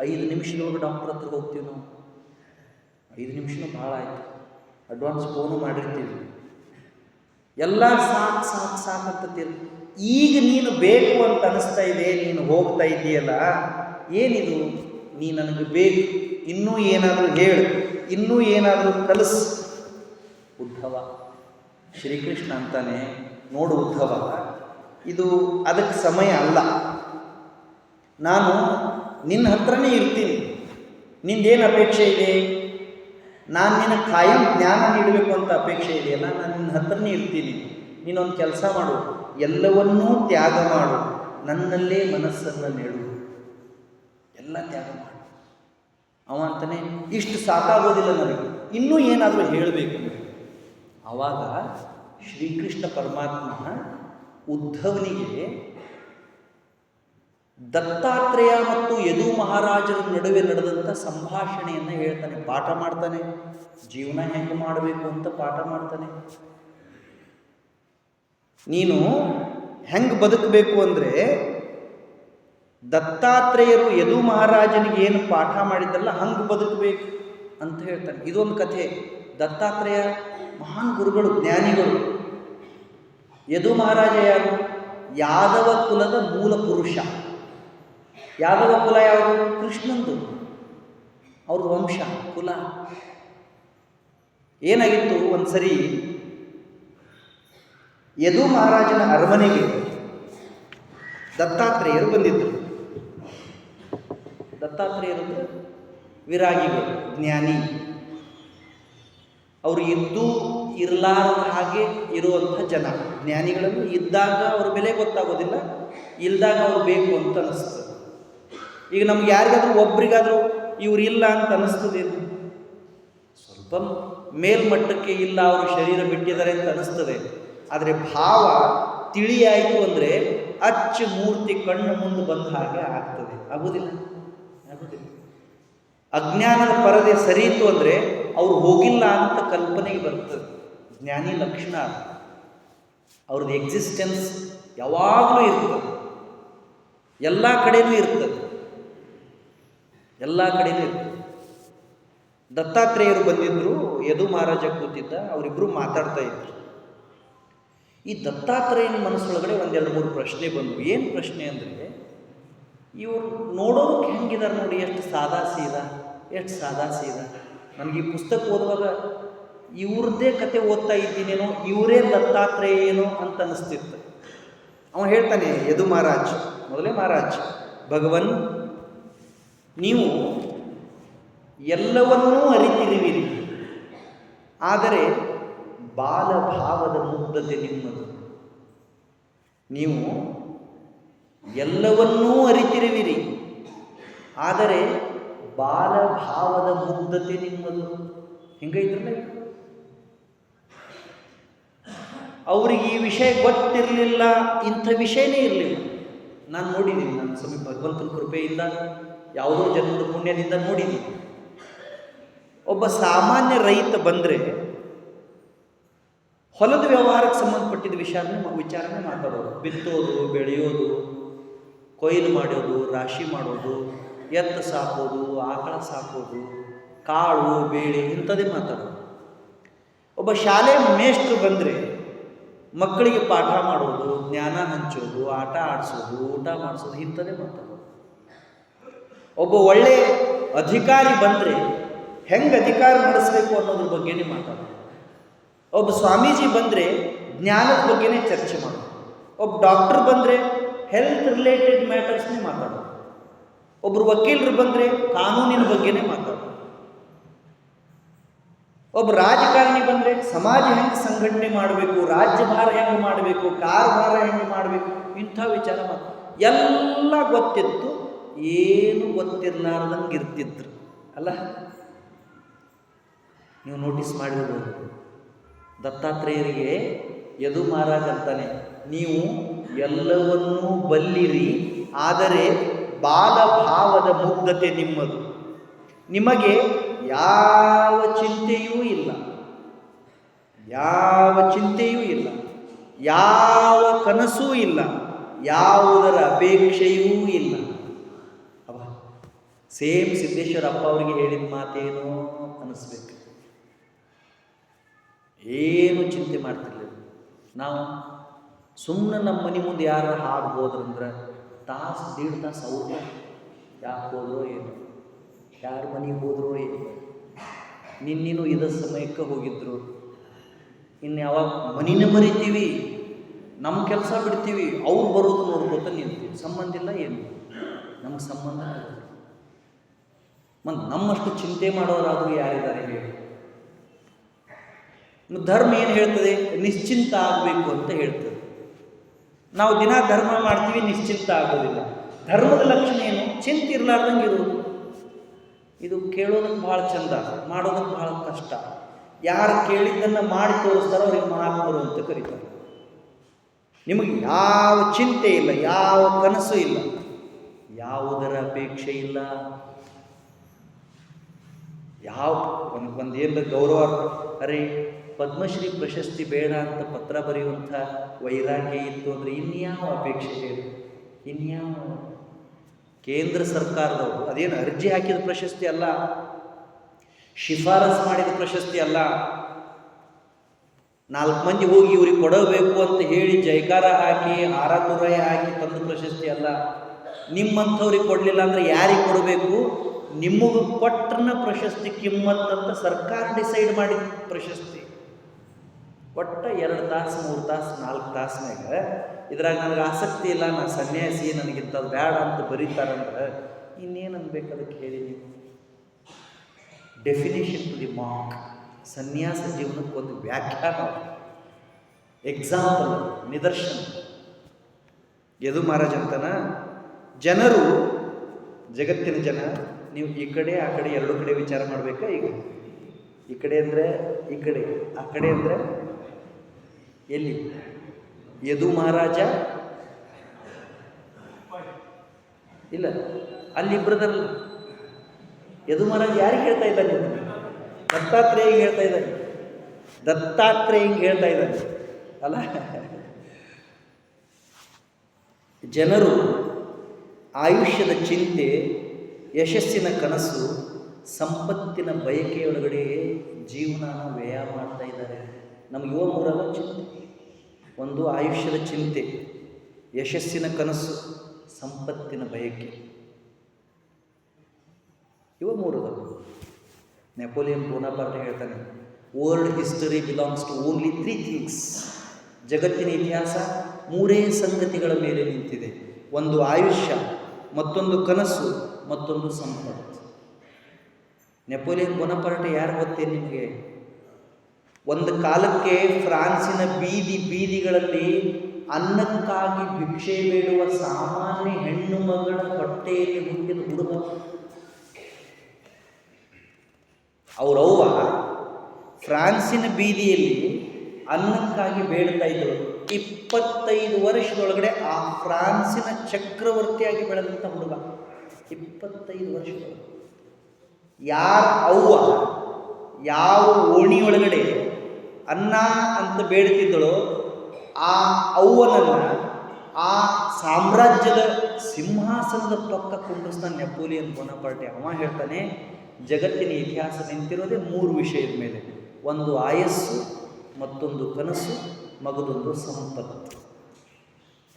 5 ನಿಮಿಷದೊಳಗೆ ಡಾಕ್ಟ್ರ್ ಹತ್ರ ಹೋಗ್ತೀವಿ ನಾವು. 5 ನಿಮಿಷನೂ ಭಾಳ ಆಯಿತು, ಅಡ್ವಾನ್ಸ್ ಫೋನು ಮಾಡಿರ್ತೀವಿ. ಎಲ್ಲ ಸಾಕು ಸಾಕು ಸಾಕು ಅಂತೀರಿ. ಈಗ ನೀನು ಬೇಕು ಅಂತ ಅನಿಸ್ತಾ ಇದೆ, ನೀನು ಹೋಗ್ತಾ ಇದ್ದೀಯಲ್ಲ, ಏನಿದು? ನೀ ನನಗೆ ಬೇಕು, ಇನ್ನೂ ಏನಾದರೂ ಹೇಳು, ಇನ್ನೂ ಏನಾದರೂ ಕಲಿಸು. ಉದ್ಧವ ಶ್ರೀಕೃಷ್ಣ ಅಂತಾನೆ, ನೋಡು ಉದ್ಧವ, ಇದು ಅದಕ್ಕೆ ಸಮಯ ಅಲ್ಲ. ನಾನು ನಿನ್ನ ಹತ್ರನೇ ಇರ್ತೀನಿ, ನಿಂದೇನು ಅಪೇಕ್ಷೆ ಇದೆ? ನಾನು ನಿನ್ನ ಖಾಯಂ ಜ್ಞಾನ ನೀಡಬೇಕು ಅಂತ ಅಪೇಕ್ಷೆ ಇದೆಯಲ್ಲ, ನಾನು ನಿನ್ನ ಹತ್ರನೇ ಇರ್ತೀನಿ. ನೀನೊಂದು ಕೆಲಸ ಮಾಡು, ಎಲ್ಲವನ್ನೂ ತ್ಯಾಗ ಮಾಡು, ನನ್ನಲ್ಲೇ ಮನಸ್ಸನ್ನು ನೀಡು, ಎಲ್ಲ ತ್ಯಾಗ ಮಾಡು. ಅವ ಅಂತಾನೆ, ಇಷ್ಟು ಸಾಕಾಗೋದಿಲ್ಲ ನನಗೆ, ಇನ್ನೂ ಏನಾದರೂ ಹೇಳಬೇಕು. ಆವಾಗ ಶ್ರೀಕೃಷ್ಣ ಪರಮಾತ್ಮ ಉದ್ಧವನಿಗೆ ದತ್ತಾತ್ರೇಯ ಮತ್ತು ಯದು ಮಹಾರಾಜರ ನಡುವೆ ನಡೆದಂಥ ಸಂಭಾಷಣೆಯನ್ನು ಹೇಳ್ತಾನೆ, ಪಾಠ ಮಾಡ್ತಾನೆ. ಜೀವನ ಹೆಂಗೆ ಮಾಡಬೇಕು ಅಂತ ಪಾಠ ಮಾಡ್ತಾನೆ. ನೀನು ಹೆಂಗೆ ಬದುಕಬೇಕು ಅಂದರೆ, ದತ್ತಾತ್ರೇಯರು ಯದು ಮಹಾರಾಜನಿಗೆ ಏನು ಪಾಠ ಮಾಡಿದ್ದಲ್ಲ ಹಂಗೆ ಬದುಕಬೇಕು ಅಂತ ಹೇಳ್ತಾನೆ. ಇದೊಂದು ಕಥೆ. ದತ್ತಾತ್ರೇಯ ಮಹಾನ್ ಗುರುಗಳು, ಜ್ಞಾನಿಗಳು. ಯದು ಮಹಾರಾಜ ಯಾರು? ಯಾದವ ಕುಲದ ಮೂಲ ಪುರುಷ. ಯಾದವ ಕುಲ ಯಾವುದು? ಕೃಷ್ಣಂದು, ಅವ್ರದ್ದು ವಂಶ ಕುಲ. ಏನಾಗಿತ್ತು, ಒಂದ್ಸರಿ ಯದು ಮಹಾರಾಜನ ಅರಮನೆಗೆ ದತ್ತಾತ್ರೇಯರು ಬಂದಿದ್ದರು. ದತ್ತಾತ್ರೇಯರು ವಿರಾಗಿಗಳು, ಜ್ಞಾನಿ. ಅವರು ಇದ್ದು ಇರಲಾರದ ಹಾಗೆ ಇರುವಂಥ ಜನ. ಜ್ಞಾನಿಗಳನ್ನು ಇದ್ದಾಗ ಅವ್ರ ಬೆಲೆ ಗೊತ್ತಾಗೋದಿಲ್ಲ, ಇಲ್ದಾಗ ಅವ್ರು ಬೇಕು ಅಂತ ಅನಿಸ್ತದೆ. ಈಗ ನಮ್ಗೆ ಯಾರಿಗಾದ್ರೂ ಒಬ್ರಿಗಾದ್ರೂ ಇವ್ರು ಇಲ್ಲ ಅಂತ ಅನಿಸ್ತದೇನು? ಸ್ವಲ್ಪ ಮೇಲ್ಮಟ್ಟಕ್ಕೆ ಇಲ್ಲ, ಅವರು ಶರೀರ ಬಿಟ್ಟಿದ್ದಾರೆ ಅಂತ ಅನಿಸ್ತದೆ. ಆದರೆ ಭಾವ ತಿಳಿಯಾಯಿತು ಅಂದರೆ ಅಚ್ಚ ಮೂರ್ತಿ ಕಣ್ಣು ಮುಂದೆ ಬಂದ ಹಾಗೆ ಆಗ್ತದೆ. ಆಗೋದಿಲ್ಲ. ಅಜ್ಞಾನದ ಪರದೆ ಸರಿಯಿತು ಅಂದರೆ ಅವ್ರು ಹೋಗಿಲ್ಲ ಅಂತ ಕಲ್ಪನೆಗೆ ಬರ್ತದೆ. ಜ್ಞಾನಿ ಲಕ್ಷಣ ಅವ್ರದ್ದು ಎಕ್ಸಿಸ್ಟೆನ್ಸ್ ಯಾವಾಗಲೂ ಇರ್ತದೆ, ಎಲ್ಲ ಕಡೆಯೂ ಇರ್ತದೆ. ದತ್ತಾತ್ರೇಯರು ಬಂದಿದ್ದರು, ಯದು ಮಹಾರಾಜ ಕೂತಿದ್ದ, ಅವರಿಬ್ಬರು ಮಾತಾಡ್ತಾ ಇದ್ರು. ಈ ದತ್ತಾತ್ರೇಯನ ಮನಸ್ಸೊಳಗಡೆ ಒಂದೆರಡು ಮೂರು ಪ್ರಶ್ನೆ ಬಂದವು. ಏನು ಪ್ರಶ್ನೆ ಅಂದರೆ, ಇವರು ನೋಡೋದಕ್ಕೆ ಹೆಂಗಿದ್ದಾರೆ ನೋಡಿ, ಎಷ್ಟು ಸಾದಾ ಸೀದಾ. ನನಗೆ ಈ ಪುಸ್ತಕ ಓದುವಾಗ ಇವ್ರದ್ದೇ ಕತೆ ಓದ್ತಾ ಇದ್ದೀನೇನೋ, ಇವರೇ ದತ್ತಾತ್ರೇಯ ಏನೋ ಅಂತ ಅನಿಸ್ತಿತ್ತು. ಅವ ಹೇಳ್ತಾನೆ, ಯದು ಮಹಾರಾಜ್, ಮೊದಲೇ ಮಹಾರಾಜ್, ಭಗವನ್, ನೀವು ಎಲ್ಲವನ್ನೂ ಅರಿತಿರುವಿರಿ, ಆದರೆ ಬಾಲಭಾವದ ಮುಗ್ಧತೆ ನಿಮ್ಮದು. ನೀವು ಎಲ್ಲವನ್ನೂ ಅರಿತಿರುವಿರಿ, ಆದರೆ ಬಾಲಭಾವದ ಮುಗ್ಧತೆ ನಿಮ್ಮದು. ಹಿಂಗೈತ್ರಲ್ಲ. ಅವ್ರಿಗೆ ಈ ವಿಷಯ ಗೊತ್ತಿರಲಿಲ್ಲ, ಇಂಥ ವಿಷಯನೇ ಇರಲಿಲ್ಲ. ನಾನು ನೋಡಿದ್ದೀನಿ, ನನ್ನ ಸಮೀಪ ಭಗವಂತನ ಕೃಪೆಯಿಂದ, ಯಾವುದೋ ಜನ್ಮದ ಪುಣ್ಯದಿಂದ ನೋಡಿದ್ದೀನಿ. ಒಬ್ಬ ಸಾಮಾನ್ಯ ರೈತ ಬಂದರೆ ಹೊಲದ ವ್ಯವಹಾರಕ್ಕೆ ಸಂಬಂಧಪಟ್ಟಿದ್ದ ವಿಚಾರನೆ ಮಾತಾಡೋದು. ಬಿತ್ತೋದು, ಬೆಳೆಯೋದು, ಕೊಯ್ಲು ಮಾಡೋದು, ರಾಶಿ ಮಾಡೋದು, ಎತ್ತು ಸಾಕೋದು, ಆಕಳ ಸಾಕೋದು, ಕಾಳು ಬೇಳೆ, ಇಂಥದ್ದೇ ಮಾತಾಡೋದು. ಒಬ್ಬ ಶಾಲೆ ಮೇಷ್ಟ್ರು ಬಂದರೆ ಮಕ್ಕಳಿಗೆ ಪಾಠ ಮಾಡೋದು, ಜ್ಞಾನ ಹಂಚೋದು, ಆಟ ಆಡಿಸೋದು, ಊಟ ಮಾಡಿಸೋದು, ಇಂಥದ್ದೇ ಮಾತಾಡೋದು. ಒಬ್ಬ ಒಳ್ಳೆ ಅಧಿಕಾರಿ ಬಂದರೆ ಹೆಂಗೆ ಅಧಿಕಾರ ನಡೆಸಬೇಕು ಅನ್ನೋದ್ರ ಬಗ್ಗೆನೇ ಮಾತಾಡೋದು. ಒಬ್ಬ ಸ್ವಾಮೀಜಿ ಬಂದರೆ ಜ್ಞಾನದ ಬಗ್ಗೆನೇ ಚರ್ಚೆ ಮಾಡೋದು. ಒಬ್ಬ ಡಾಕ್ಟರ್ ಬಂದರೆ ಹೆಲ್ತ್ ರಿಲೇಟೆಡ್ ಮ್ಯಾಟರ್ಸ್ನೇ ಮಾತಾಡೋದು. ಒಬ್ಬರು ವಕೀಲರು ಬಂದರೆ ಕಾನೂನಿನ ಬಗ್ಗೆನೇ ಮಾತಾಡೋದು. ಒಬ್ಬ ರಾಜಕಾರಣಿ ಬಂದರೆ ಸಮಾಜ ಹೆಂಗೆ ಸಂಘಟನೆ ಮಾಡಬೇಕು, ರಾಜ್ಯಭಾರ ಹೆಂಗೆ ಮಾಡಬೇಕು, ಕಾರ್ಭಾರ ಹೆಂಗೆ ಮಾಡಬೇಕು, ಇಂಥ ವಿಚಾರ ಮಾತಾಡೋದು. ಎಲ್ಲ ಗೊತ್ತಿತ್ತು, ಏನು ಗೊತ್ತಿರಲಾರ್ದಂಗೆ ಇರ್ತಿದ್ರು ಅಲ್ಲ. ನೀವು ನೋಟಿಸ್ ಮಾಡಿರ್ಬೋದು, ದತ್ತಾತ್ರೇಯರಿಗೆ ಯದು ಮಹಾರಾಜ್ ಅಂತಾನೆ, ನೀವು ಎಲ್ಲವನ್ನೂ ಬಲ್ಲಿರಿ, ಆದರೆ ಬಾಲಭಾವದ ಮುಗ್ಧತೆ ನಿಮ್ಮದು. ನಿಮಗೆ ಯಾವ ಚಿಂತೆಯೂ ಇಲ್ಲ, ಯಾವ ಕನಸೂ ಇಲ್ಲ, ಯಾವುದರ ಅಪೇಕ್ಷೆಯೂ ಇಲ್ಲ. ಅವ ಸೇಮ್ ಸಿದ್ದೇಶ್ವರ ಅಪ್ಪ ಅವರಿಗೆ ಹೇಳಿದ ಮಾತೇನೋ ಅನಿಸ್ಬೇಕು. ಏನು ಚಿಂತೆ ಮಾಡ್ತಿರ್ಲಿಲ್ಲ. ನಾವು ಸುಮ್ಮನೆ ನಮ್ಮ ಮನೆ ಮುಂದೆ ಯಾರು ಹಾಡು ಹೋದ್ರಂದ್ರೆ ತಾಸು ದೀಡ್ ತಾಸು ಅವ್ರನ್ನ ಯಾಕೆ ಹೋದ್ರೋ ಏನು, ಯಾರ ಮನೆಗೆ ಹೋದ್ರೋ ಏನು, ನಿನ್ನೇನು ಇದ ಸಮಯಕ್ಕೆ ಹೋಗಿದ್ರು, ಇನ್ನು ಯಾವಾಗ ಮನಿನ ಮರಿತೀವಿ, ನಮ್ಮ ಕೆಲಸ ಬಿಡ್ತೀವಿ, ಅವ್ರು ಬರೋದು ನೋಡ್ಕೊತ ನಿಲ್ತೀವಿ, ಸಂಬಂಧ ಇಲ್ಲ ಏನು. ನಮಗೆ ಸಂಬಂಧ ಇಲ್ಲ. ಮತ್ತು ನಮ್ಮಷ್ಟು ಚಿಂತೆ ಮಾಡೋರಾದರೂ ಯಾರಿದ್ದಾರೆ ಹೇಳಿ? ಧರ್ಮ ಏನು ಹೇಳ್ತದೆ? ನಿಶ್ಚಿಂತ ಆಗಬೇಕು ಅಂತ ಹೇಳ್ತದೆ. ನಾವು ದಿನ ಧರ್ಮ ಮಾಡ್ತೀವಿ, ನಿಶ್ಚಿಂತ ಆಗೋದಿಲ್ಲ. ಧರ್ಮದ ಲಕ್ಷಣ ಏನು? ಚಿಂತೆ ಇರಲಾರ್ದಂಗೆ ಇರೋದು. ಇದು ಕೇಳೋದಕ್ಕೆ ಭಾಳ ಚಂದ, ಮಾಡೋದಕ್ಕೆ ಭಾಳ ಕಷ್ಟ. ಯಾರು ಕೇಳಿದ್ದನ್ನು ಮಾಡಿ ತೋರಿಸ್ತಾರೋ ಅವ್ರಿಗೆ ಮಹಾತ್ಮರು ಅಂತ ಕರೀತಾರೆ. ನಿಮಗೆ ಯಾವ ಚಿಂತೆ ಇಲ್ಲ, ಯಾವ ಕನಸು ಇಲ್ಲ, ಯಾವುದರ ಅಪೇಕ್ಷೆ ಇಲ್ಲ. ಯಾವ ಒಂದೇನು ಗೌರವ, ಅರೆ ಪದ್ಮಶ್ರೀ ಪ್ರಶಸ್ತಿ ಬೇಡ ಅಂತ ಪತ್ರ ಬರೆಯುವಂಥ ವೈರಾಗ್ಯ ಇತ್ತು ಅಂದರೆ ಇನ್ಯಾವ ಅಪೇಕ್ಷೆ ಹೇಳಿ? ಇನ್ಯಾವ? ಕೇಂದ್ರ ಸರ್ಕಾರದವರು ಅದೇನು ಅರ್ಜಿ ಹಾಕಿದ ಪ್ರಶಸ್ತಿ ಅಲ್ಲ, ಶಿಫಾರಸು ಮಾಡಿದ ಪ್ರಶಸ್ತಿ ಅಲ್ಲ, 4 ಮಂದಿ ಹೋಗಿ ಇವ್ರಿಗೆ ಕೊಡಬೇಕು ಅಂತ ಹೇಳಿ ಜೈಕಾರ ಹಾಕಿ ಹಾರತುರಾಯ ಹಾಕಿ ತಂದ ಪ್ರಶಸ್ತಿ ಅಲ್ಲ. ನಿಮ್ಮಂಥವ್ರಿಗೆ ಕೊಡಲಿಲ್ಲ ಅಂದರೆ ಯಾರಿಗೆ ಕೊಡಬೇಕು? ನಿಮಗೂ ಕೊಟ್ಟನ ಪ್ರಶಸ್ತಿ ಕಿಮ್ಮತ್ ಅಂತ ಸರ್ಕಾರ ಡಿಸೈಡ್ ಮಾಡಿದ ಪ್ರಶಸ್ತಿ. ಒಟ್ಟು 2 ತಾಸು 3 ತಾಸು 4 ತಾಸ್ನಾಗ ಇದ್ರಾಗ ನನಗೆ ಆಸಕ್ತಿ ಇಲ್ಲ, ನಾನು ಸನ್ಯಾಸಿ, ನನಗಿಂಥದ್ದು ಬೇಡ ಅಂತ ಬರೀತಾರಂದ್ರೆ ಇನ್ನೇನು ಅನ್ಬೇಕು ಅದಕ್ಕೆ ಹೇಳಿ ನೀವು? Definition to the mark. ಸನ್ಯಾಸ ಜೀವನಕ್ಕೊಂದು ವ್ಯಾಖ್ಯಾನ, ಎಕ್ಸಾಂಪಲ್, ನಿದರ್ಶನ. ಯದು ಮಹಾರಾಜ್ ಅಂತನ ಜನರು, ಜಗತ್ತಿನ ಜನ, ನೀವು ಈ ಕಡೆ ಆ ಕಡೆ 2 ಕಡೆ ವಿಚಾರ ಮಾಡಬೇಕಾ? ಈಗ ಈ ಕಡೆ ಅಂದರೆ ಈ ಕಡೆ, ಆ ಕಡೆ ಅಂದರೆ ಎಲ್ಲಿ? ಯದು ಮಹಾರಾಜ ಇಲ್ಲ, ಅಲ್ಲಿಬ್ಬರದಲ್ಲ. ಯದು ಮಹಾರಾಜ ಯಾರಿಗೆ ಹೇಳ್ತಾ ಇದ್ದಾನೆ? ದತ್ತಾತ್ರೇಯಿಗೆ ಹೇಳ್ತಾ ಇದ್ದಾನೆ. ದತ್ತಾತ್ರೇಯಿಗೆ ಹೇಳ್ತಾ ಇದ್ದಾನೆ ಅಲ್ಲ. ಜನರು ಆಯುಷ್ಯದ ಚಿಂತೆ, ಯಶಸ್ಸಿನ ಕನಸು, ಸಂಪತ್ತಿನ ಬಯಕೆಯೊಳಗಡೆ ಜೀವನನ ವ್ಯಯ ಮಾಡ್ತಾ ಇದ್ದಾರೆ. ನಮಗೆ ಇವ 3 ಚಿಂತೆ. ಒಂದು ಆಯುಷ್ಯದ ಚಿಂತೆ, ಯಶಸ್ಸಿನ ಕನಸು, ಸಂಪತ್ತಿನ ಬಯಕೆ. ಇವ 3. ನೆಪೋಲಿಯನ್ ಬೋನಾಪಾರ್ಟ್ ಹೇಳ್ತಾನೆ, world history belongs to only 3 things. ಜಗತ್ತಿನ ಇತಿಹಾಸ 3 ಸಂಗತಿಗಳ ಮೇಲೆ ನಿಂತಿದೆ. ಒಂದು ಆಯುಷ್ಯ, ಮತ್ತೊಂದು ಕನಸು, ಮತ್ತೊಂದು ಸಂಪತ್ತು. ನೆಪೋಲಿಯನ್ ಬೋನಾಪಾರ್ಟ್ ಯಾರು ಗೊತ್ತೇ ನಿಮಗೆ? ಒಂದು ಕಾಲಕ್ಕೆ ಫ್ರಾನ್ಸಿನ ಬೀದಿಗಳಲ್ಲಿ ಅನ್ನಕ್ಕಾಗಿ ಭಿಕ್ಷೆ ಬೇಡುವ ಸಾಮಾನ್ಯ ಹೆಣ್ಣು ಮಗಳ ಹೊಟ್ಟೆಯಲ್ಲಿ ಹುಟ್ಟಿದ ಹುಡುಗ. ಅವರವ್ವ ಫ್ರಾನ್ಸಿನ ಬೀದಿಯಲ್ಲಿ ಅನ್ನಕ್ಕಾಗಿ ಬೇಡ್ತಾ ಇದ್ದಳು. 25 ವರ್ಷದೊಳಗಡೆ ಆ ಫ್ರಾನ್ಸಿನ ಚಕ್ರವರ್ತಿಯಾಗಿ ಬೆಳೆದಂಥ ಹುಡುಗ. 25 ವರ್ಷದೊಳಗೆ ಯಾರ ಅವ್ವ ಯಾವ ಓಣಿಯೊಳಗಡೆ ಅನ್ನ ಅಂತ ಬೇಡ್ತಿದ್ದಳೋ ಆ ಅವ್ವನನ್ನು ಆ ಸಾಮ್ರಾಜ್ಯದ ಸಿಂಹಾಸನದ ಪಕ್ಕ ಕುಂಡಿಸ್ತಾನೆ ನೆಪೋಲಿಯನ್ ಬೋನಾಪಾರ್ಟ್. ಅವ ಹೇಳ್ತಾನೆ, ಜಗತ್ತಿನ ಇತಿಹಾಸ ನಿಂತಿರೋದೇ 3 ವಿಷಯದ ಮೇಲೆ. ಒಂದು ಆಯಸ್ಸು, ಮತ್ತೊಂದು ಕನಸು, ಮಗದೊಂದು ಸಂಪತ್ತು.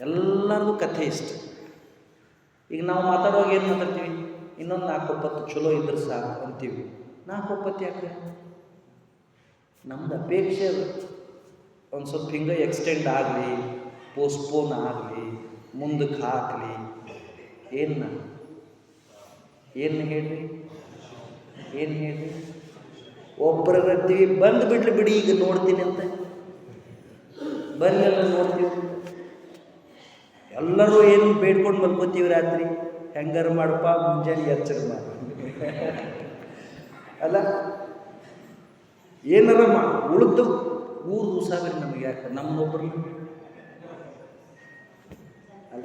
ಎಲ್ಲರಿಗೂ ಕಥೆ ಇಷ್ಟ. ಈಗ ನಾವು ಮಾತಾಡುವಾಗ ಏನು ಮಾತಾಡ್ತೀವಿ? ಇನ್ನೊಂದು 4 ಒಪ್ಪತ್ತು ಚಲೋ ಇದ್ರೆ ಸಾಕು ಅಂತೀವಿ. 4 ಒಪ್ಪತ್ತು ಯಾಕೆ? ನಮ್ದು ಅಪೇಕ್ಷೆ ಒಂದು ಸ್ವಲ್ಪ ಹಿಂಗೆ ಎಕ್ಸ್ಟೆಂಡ್ ಆಗಲಿ, ಪೋಸ್ಟ್ಪೋನ್ ಆಗಲಿ, ಮುಂದಕ್ಕೆ ಹಾಕಲಿ. ಏನು ಹೇಳ್ರಿ? ಏನು ಹೇಳ್ರಿ? ಒಬ್ಬರಗತ್ತೀವಿ, ಬಂದು ಬಿಡ್ಲಿ ಬಿಡಿ ಈಗ ನೋಡ್ತೀನಿ ಅಂತ, ಬಂದೆಲ್ಲ ನೋಡ್ತೀವಿ. ಎಲ್ಲರೂ ಏನು ಬೇಡ್ಕೊಂಡು ಮಲ್ಕೋತೀವಿ ರಾತ್ರಿ, ಹೆಂಗಾರ ಮಾಡಪ್ಪ ಮುಂಜಾನೆ ಎಚ್ಚರ ಮಾಡ ಅಲ್ಲ. ಏನಾರ ಉಳಿದು 3 ದಿವಸ ಬೇರೆ ನಮಗೆ ಯಾಕೆ? ನಮ್ಮನ್ನೊಬ್ಬರನ್ನ ಅಲ್ಲ,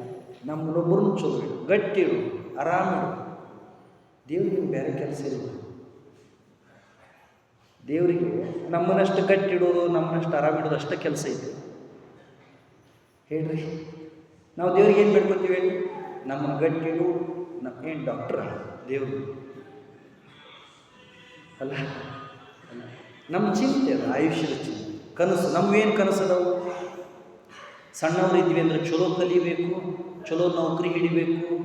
ನಮ್ಮನ್ನೊಬ್ಬರನ್ನ ಚಲೋ ಗಟ್ಟಿ ಇಡು, ಆರಾಮಿಡು. ದೇವ್ರಿಗೆ ಬೇರೆ ಕೆಲಸ ಇಲ್ಲ. ದೇವರಿಗೆ ನಮ್ಮನ್ನಷ್ಟು ಗಟ್ಟಿಡೋದು, ನಮ್ಮನ್ನಷ್ಟು ಆರಾಮಿಡೋದು ಅಷ್ಟೇ ಕೆಲಸ ಐತೆ. ಹೇಳ್ರಿ, ನಾವು ದೇವ್ರಿಗೆ ಏನು ಬೇಡ್ಕೊತೀವಿ ಹೇಳಿ? ನಮ್ಮನ್ನು ಗಟ್ಟಿಡು. ಏನು ಡಾಕ್ಟ್ರ ದೇವ್ರು ಅಲ್ಲ. ನಮ್ಮ ಚಿಂತೆ ಅದು, ಆಯುಷ್ಯದ ಚಿಂತೆ, ಕನಸು. ನಮ್ವೇನು ಕನಸು ಅದಾವು? ಸಣ್ಣವರಿದ್ವಿ ಅಂದರೆ ಚಲೋ ಕಲಿಬೇಕು, ಚಲೋ ನೌಕರಿ ಹಿಡಿಬೇಕು.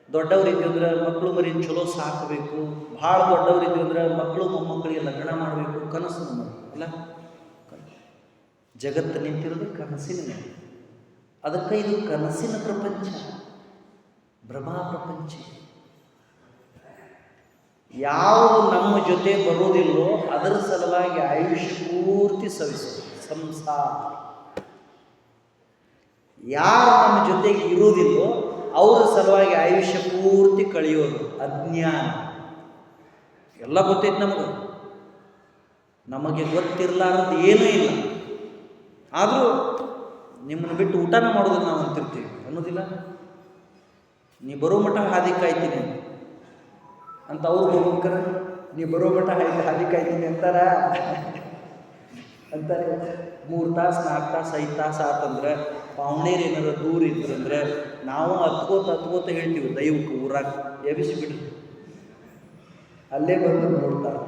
ದೊಡ್ಡವರಿದ್ವಿ ಅಂದ್ರೆ ಮಕ್ಕಳು ಮರಿ ಚಲೋ ಸಾಕಬೇಕು. ಭಾಳ ದೊಡ್ಡವರಿದ್ವಿ ಅಂದ್ರೆ ಮಕ್ಕಳು ಮೊಮ್ಮಕ್ಕಳಿಗೆ ಲಗ್ನ ಮಾಡಬೇಕು. ಕನಸು ನಮ್ಮದು ಅಲ್ಲ. ಜಗತ್ತು ನಿಂತಿರೋದು ಕನಸಿನ ಮೇಲೆ. ಅದಕ್ಕೆ ಇದು ಕನಸಿನ ಪ್ರಪಂಚ. ಭ್ರಮಾ ಪ್ರಪಂಚ. ಯಾವುದು ನಮ್ಮ ಜೊತೆ ಬರೋದಿಲ್ಲೋ ಅದರ ಸಲುವಾಗಿ ಆಯುಷ್ಯ ಪೂರ್ತಿ ಸವಿಸೋದು ಸಂಸಾರ. ಯಾರು ನಮ್ಮ ಜೊತೆಗೆ ಇರುವುದಿಲ್ಲೋ ಅವರ ಸಲುವಾಗಿ ಆಯುಷ್ಯ ಪೂರ್ತಿ ಕಳೆಯೋದು ಅಜ್ಞಾನ. ಎಲ್ಲ ಗೊತ್ತೈತೆ ನಮಗೆ ಗೊತ್ತಿರಲಾರದ್ದು ಏನೂ ಇಲ್ಲ. ಆದರೂ ನಿಮ್ಮನ್ನು ಬಿಟ್ಟು ಊಟನ ಮಾಡೋದನ್ನು ನಾವು ಅಂತಿರ್ತೀವಿ ಅನ್ನೋದಿಲ್ಲ. ನೀ ಬರೋ ಮಠ ಹಾದಿ ಕಾಯ್ತೀನಿ ಅಂತ ಅವ್ರು ಹೋಗ್ಬೇಕಾರ, ನೀ ಬರೋ ಮಠ ಹಾದಿ ಕಾಯ್ತೀನಿ ಅಂತಾರೆ. 3 ತಾಸು 4 ತಾಸು 5 ತಾಸು ಆತಂದ್ರೆ ಪಾವಣೇರು ಏನಾರ ದೂರ ಇದ್ರಂದ್ರೆ ನಾವು ಹತ್ಕೋತ ಹೇಳ್ತೀವಿ ದೈವಕ್ಕೆ ಊರಾಗ ಎಬ್ಬಿಸಿಬಿಡ್ರಿ, ಅಲ್ಲೇ ಬಂದು ನೋಡ್ತಾರೆ.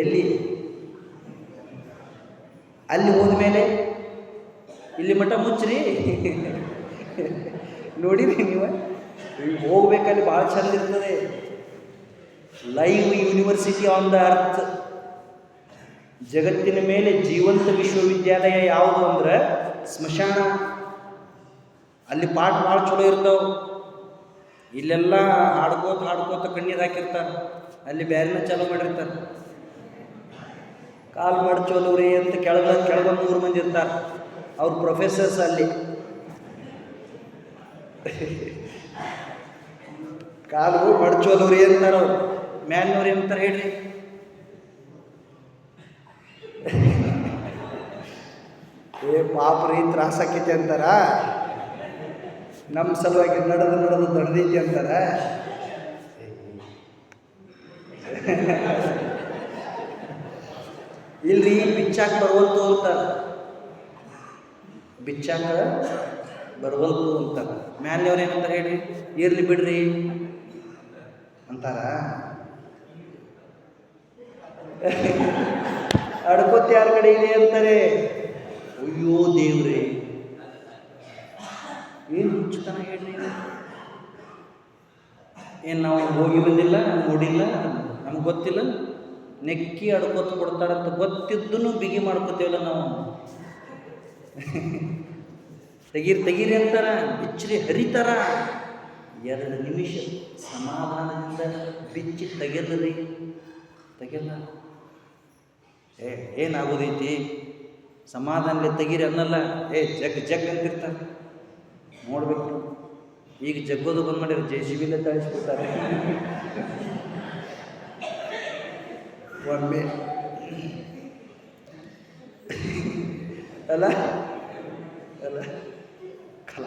ಎಲ್ಲಿ ಅಲ್ಲಿ ಹೋದ್ಮೇಲೆ ಇಲ್ಲಿ ಮಠ ಮುಚ್ಚ್ರಿ ನೋಡಿರಿ ನೀವು, ಹೋಗ್ಬೇಕಲ್ಲಿ ಭಾಳ ಚಂದ ಇರ್ತದೆ. Live university on the earth. ಜಗತ್ತಿನ ಮೇಲೆ ಜೀವಂತ ವಿಶ್ವವಿದ್ಯಾಲಯ ಯಾವುದು ಅಂದ್ರೆ ಸ್ಮಶಾನ. ಅಲ್ಲಿ ಪಾಠ ಭಾಳ ಚಲೋ ಇರ್ತಾವೆ. ಇಲ್ಲೆಲ್ಲ ಹಾಡ್ಕೋತ ಕಣ್ಣೀರು ಹಾಕಿರ್ತಾರೆ, ಅಲ್ಲಿ ಬ್ಯಾರಿನ ಚಾಲೂ ಮಾಡಿರ್ತಾರೆ. ಕಾಲು ಮಡ್ಚೋಲವ್ರಿ ಅಂತ ಕೆಳಗೊಂದು 3 ಮಂದಿ ಇರ್ತಾರೆ, ಅವ್ರ ಪ್ರೊಫೆಸರ್ಸ್ ಅಲ್ಲಿ. ಕಾಲು ಮಡ್ಚೋಲವ್ರಿ ಅಂತಾರೆ, ಅವ್ರು ಮ್ಯಾಲ್ನವ್ರಿ ಅಂತಾರೆ. ಹೇಳ್ರಿ, ಪಾಪ ರೀ ತ್ರಾಸಾಕೈತಿ ಅಂತಾರ, ನಮ್ಮ ಸಲುವಾಗಿ ನಡೆದು ದಡ್ದೈತಿ ಅಂತಾರ. ಇಲ್ರಿ ಬಿಚ್ಚಾಕ ಬರುವಲ್ತು ಅಂತಾರ, ಬಿಚ್ಚಾಕ ಬರುವಲ್ತು ಅಂತಾರ. ಮ್ಯಾಲಿನವ್ರು ಏನಂತಾರೆ ಹೇಳ್ರಿ, ಇರ್ಲಿ ಬಿಡ್ರಿ ಅಂತಾರ. ಅಡ್ಕೋತ್ ಯಾರ ಕಡೆ ಇದೆ ಅಂತಾರೆ. ಅಯ್ಯೋ ದೇವ್ರೇ, ಏನು ಹುಚ್ಚುತನ ಹೇಳ್ರಿ. ಏನು ನಾವು ಹೋಗಿ ಬಂದಿಲ್ಲ, ನೋಡಿಲ್ಲ, ನಮ್ಗೆ ಗೊತ್ತಿಲ್ಲ, ನೆಕ್ಕಿ ಅಡ್ಕೋತ ಕೊಡ್ತಾರಂತ ಗೊತ್ತಿದ್ದೂ ಬಿಗಿ ಮಾಡ್ಕೋತೇವಲ್ಲ ನಾವು. ತೆಗೀರಿ ಅಂತಾರ, ಬಿಚ್ಚರಿ ಹರಿತಾರ. 2 ನಿಮಿಷ ಸಮಾಧಾನದಿಂದ ಬಿಚ್ಚಿ ತೆಗೆಲ್ಲರಿ, ತೆಗೆಲ್ಲ. ಏನಾಗೋದೈತಿ ಸಮಾಧಾನಲೆ ತೆಗೀರಿ ಅನ್ನಲ್ಲ. ಜಗ್ ಅಂತಿರ್ತಾರೆ. ನೋಡ್ಬೇಕು, ಈಗ ಜಗ್ಗೋದು ಬಂದು ಮಾಡಿದ್ರೆ JCB ತಳಿಸ್ಬಿಡ್ತಾರೆ. ಒಮ್ಮೆ ಅಲ್ಲ ಕಲ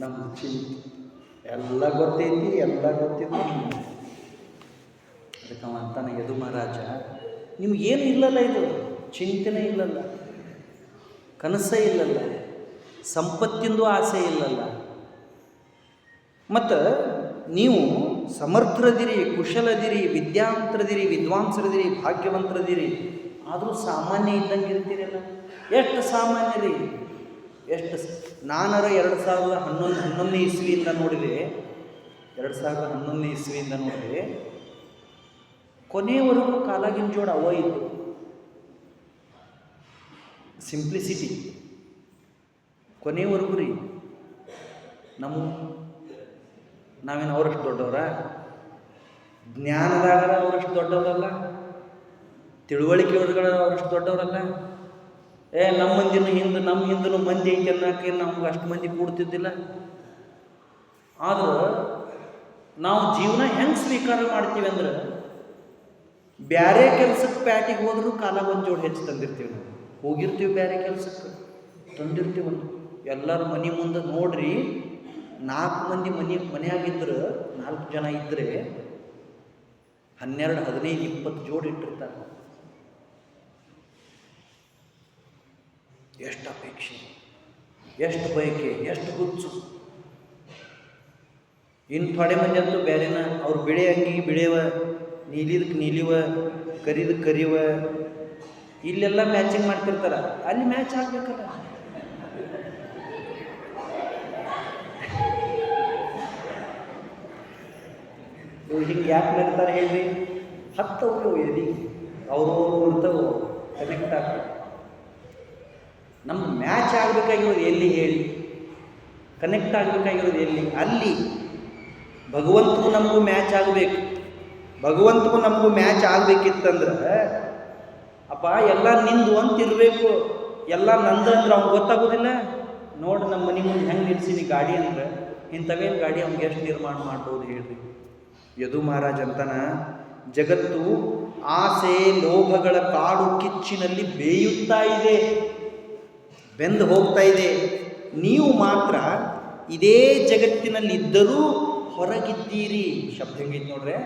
ನಮ್ಮ ಚಿಂತೆ ಎಲ್ಲ ಗೊತ್ತೈತಿ, ಎಲ್ಲ ಗೊತ್ತಿತ್ತು. ಅದಕ್ಕೆ ಅವ ಅಂತಾನೆ, ಯದು ಮಹಾರಾಜ ನಿಮ್ಗೇನು ಇಲ್ಲಲ್ಲ, ಇದು ಚಿಂತನೆ ಇಲ್ಲಲ್ಲ, ಕನಸೇ ಇಲ್ಲಲ್ಲ, ಸಂಪತ್ತಿಂದು ಆಸೆ ಇಲ್ಲಲ್ಲ, ಮತ್ತು ನೀವು ಸಮರ್ಥರದಿರಿ, ಕುಶಲದಿರಿ, ವಿದ್ಯಾವಂತರದಿರಿ, ವಿದ್ವಾಂಸರದಿರಿ, ಭಾಗ್ಯವಂತರದಿರಿ, ಆದರೂ ಸಾಮಾನ್ಯ ಇದ್ದಂಗೆ ಇರ್ತೀರಲ್ಲ. ಎಷ್ಟು ಸಾಮಾನ್ಯ ರೀ, ಎಷ್ಟು. ನಾನರ 2011 ಇಸ್ವಿಯಿಂದ ನೋಡಿದೆ, 2011 ಇಸ್ವಿಯಿಂದ ನೋಡಿದೆ, ಕೊನೆಯವರೆಗೂ ಕಾಲಾಗಿನ ಜೋಡ ಅವ ಇತ್ತು. ಸಿಂಪ್ಲಿಸಿಟಿ ಕೊನೆಯವರೆಗೂ ರೀ. ನಾವೇನು ಅವರಷ್ಟು ದೊಡ್ಡವರ? ಜ್ಞಾನದಾಗ ಅವರಷ್ಟು ದೊಡ್ಡವರಲ್ಲ, ತಿಳುವಳಿಕೆ ಒಳಗಡೆ ಅವರಷ್ಟು ದೊಡ್ಡವರಲ್ಲ. ನಮ್ಮ ಹಿಂದೂ ಮಂದಿ ಐತೆ ಅನ್ನೋಕೆ ನಮ್ಗೆ ಅಷ್ಟು ಮಂದಿ ಕೂಡ್ತಿದ್ದಿಲ್ಲ. ಆದ್ರೆ ನಾವು ಜೀವನ ಹೆಂಗೆ ಸ್ವೀಕಾರ ಮಾಡ್ತೀವಿ ಅಂದ್ರೆ, ಬೇರೆ ಕೆಲಸಕ್ಕೆ ಪ್ಯಾಟಿಗೆ ಹೋದ್ರೂ ಕಾಲಾಗ ಒಂದು ಜೋಡಿ ಹೆಚ್ಚು ತಂದಿರ್ತೀವಿ. ನಾವು ಹೋಗಿರ್ತೀವಿ ಬೇರೆ ಕೆಲಸಕ್ಕೆ, ತಂದಿರ್ತೀವಿ. ಎಲ್ಲರ ಮನೆ ಮುಂದೆ ನೋಡ್ರಿ, 4 ಮಂದಿ ಮನೆಯಾಗಿದ್ರೆ, 4 ಜನ ಇದ್ದರೆ 12, 15, 20 ಜೋಡಿ ಇಟ್ಟಿರ್ತಾರೆ. ಎಷ್ಟು ಅಪೇಕ್ಷೆ, ಎಷ್ಟು ಬಯಕೆ, ಎಷ್ಟು ಹುಚ್ಚು. ಇನ್ನು ಥೋಡೆ ಮಂದಿ ಅಂತೂ ಬೇರೆನ, ಅವ್ರು ಬಿಳೆ ಅಂಗಿ ಬಿಳೆವ, ನೀಲಿದಕ್ಕೆ ನೀಲಿವ, ಕರಿದಕ್ಕೆ ಕರಿವ, ಇಲ್ಲೆಲ್ಲ ಮ್ಯಾಚಿಂಗ್ ಮಾಡ್ತಿರ್ತಾರ. ಅಲ್ಲಿ ಮ್ಯಾಚ್ ಆಗ್ಬೇಕಲ್ಲ. ಹಿಂಗೆ ಯಾಕೆ ನಿಲ್ತಾರೆ ಹೇಳ್ರಿ? 10 ಎದಿ ಅವರು ಇರ್ತಾವೆ, ಕನೆಕ್ಟ್ ಆಗ್ತವೆ. ನಮ್ಗೆ ಮ್ಯಾಚ್ ಆಗಬೇಕಾಗಿರೋದು ಎಲ್ಲಿ ಹೇಳಿ? ಕನೆಕ್ಟ್ ಆಗಬೇಕಾಗಿರೋದು ಎಲ್ಲಿ? ಅಲ್ಲಿ. ಭಗವಂತಗೂ ನಮಗೂ ಮ್ಯಾಚ್ ಆಗಬೇಕು. ಭಗವಂತಗೂ ನಮಗೂ ಮ್ಯಾಚ್ ಆಗಬೇಕಿತ್ತಂದ್ರೆ ಅಪ್ಪ ಎಲ್ಲ ನಿಂದು ಅಂತಿರಬೇಕು, ಎಲ್ಲ ನಂದು ಅಂದ್ರೆ ಅವ್ನು ಗೊತ್ತಾಗೋದಿಲ್ಲ. ನೋಡಿ ನಮ್ಮ ಮನೆ ಮುಂದೆ ಹೆಂಗೆ ನಿಲ್ಸೀನಿ ಗಾಡಿ ಅಂದ್ರೆ, ಇಂಥವೇನು ಗಾಡಿ ಅವ್ನಿಗೆ ಎಷ್ಟು ನಿರ್ಮಾಣ ಮಾಡ್ಬೋದು ಹೇಳ್ರಿ. ಯದು ಮಹಾರಾಜ್ ಅಂತಾನ, ಜಗತ್ತು ಆಸೆ ಲೋಭಗಳ ಕಾಡು ಕಿಚ್ಚಿನಲ್ಲಿ ಬೇಯುತ್ತಾ ಇದೆ, ಬೆಂದು ಹೋಗ್ತಾ ಇದೆ. ನೀವು ಮಾತ್ರ ಇದೇ ಜಗತ್ತಿನಲ್ಲಿ ಇದ್ದರೂ ಹೊರಗಿದ್ದೀರಿ. ಶಬ್ದ ಹೆಂಗೈತೆ ನೋಡ್ರೆ.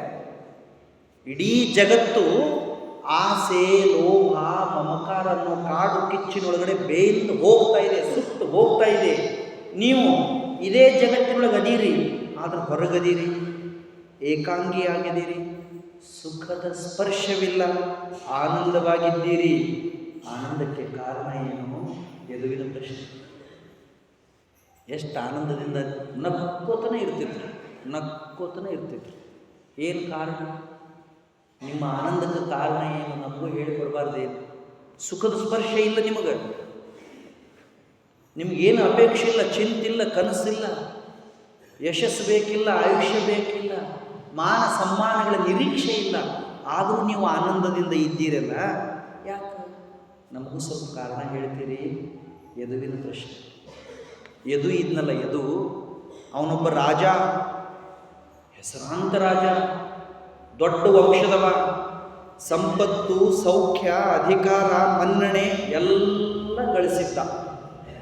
ಇಡೀ ಜಗತ್ತು ಆಸೆ ಲೋಭ ಮಮಕಾರ ಅನ್ನೋ ಕಾಡು ಕಿಚ್ಚಿನೊಳಗಡೆ ಬೇಯ್ದು ಹೋಗ್ತಾ ಇದೆ, ಸುಟ್ಟು ಹೋಗ್ತಾ ಇದೆ. ನೀವು ಇದೇ ಜಗತ್ತಿನೊಳಗೆ ಅದೀರಿ, ಆದ್ರೆ ಹೊರಗದೀರಿ, ಏಕಾಂಗಿಯಾಗಿದ್ದೀರಿ, ಸುಖದ ಸ್ಪರ್ಶವಿಲ್ಲ, ಆನಂದವಾಗಿದ್ದೀರಿ. ಆನಂದಕ್ಕೆ ಕಾರಣ ಏನು? ಯದುವಿನ ಪ್ರಶ್ನೆ. ಎಷ್ಟು ಆನಂದದಿಂದ ನಕ್ಕೋತನೇ ಇರ್ತಿದ್ರು, ನಕ್ಕೋತನೇ ಇರ್ತಿದ್ರು. ಏನು ಕಾರಣ? ನಿಮ್ಮ ಆನಂದದ ಕಾರಣ ಏನು? ನಮಗೂ ಹೇಳಿ ಕೊಡಬಾರ್ದೇನು? ಸುಖದ ಸ್ಪರ್ಶ ಇಲ್ಲ ನಿಮಗೆ, ನಿಮಗೇನು ಅಪೇಕ್ಷೆ ಇಲ್ಲ, ಚಿಂತಿಲ್ಲ, ಕನಸಿಲ್ಲ, ಯಶಸ್ಸು ಬೇಕಿಲ್ಲ, ಆಯುಷ್ಯ ಬೇಕಿಲ್ಲ, ಮಾನ ಸಮ್ಮಾನಗಳ ನಿರೀಕ್ಷೆ ಇಲ್ಲ, ಆದರೂ ನೀವು ಆನಂದದಿಂದ ಇದ್ದೀರಲ್ಲ, ಯಾಕೆ? ನಮಗೂ ಸ್ವಲ್ಪ ಕಾರಣ ಹೇಳ್ತೀರಿ? ಯದುವಿನ ಪ್ರಶ್ನೆ. ಯದು ಇದ್ನಲ್ಲ, ಯದು ಅವನೊಬ್ಬ ರಾಜ, ಹೆಸರಾಂತ ರಾಜ, ದೊಡ್ಡ ವಂಶದವ, ಸಂಪತ್ತು ಸೌಖ್ಯ ಅಧಿಕಾರ ಮನ್ನಣೆ ಎಲ್ಲ ಗಳಿಸಿದ್ದ,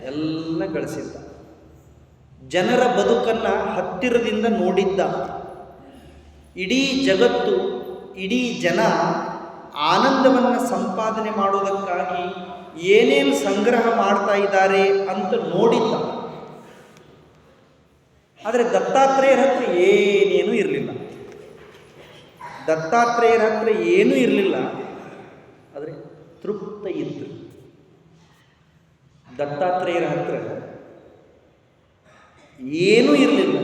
ಎಲ್ಲ ಗಳಿಸಿದ್ದ. ಜನರ ಬದುಕನ್ನು ಹತ್ತಿರದಿಂದ ನೋಡಿದ್ದ. ಇಡೀ ಜಗತ್ತು, ಇಡೀ ಜನ ಆನಂದವನ್ನು ಸಂಪಾದನೆ ಮಾಡೋದಕ್ಕಾಗಿ ಏನೇನು ಸಂಗ್ರಹ ಮಾಡ್ತಾ ಇದ್ದಾರೆ ಅಂತ ನೋಡಿದ್ದ. ಆದರೆ ದತ್ತಾತ್ರೇಯರ ಹತ್ರ ಏನೇನೂ ಇರಲಿಲ್ಲ. ದತ್ತಾತ್ರೇಯರ ಹತ್ರ ಏನೂ ಇರಲಿಲ್ಲ, ಆದರೆ ತೃಪ್ತ ಇದ್ರು. ದತ್ತಾತ್ರೇಯರ ಹತ್ರ ಏನೂ ಇರಲಿಲ್ಲ,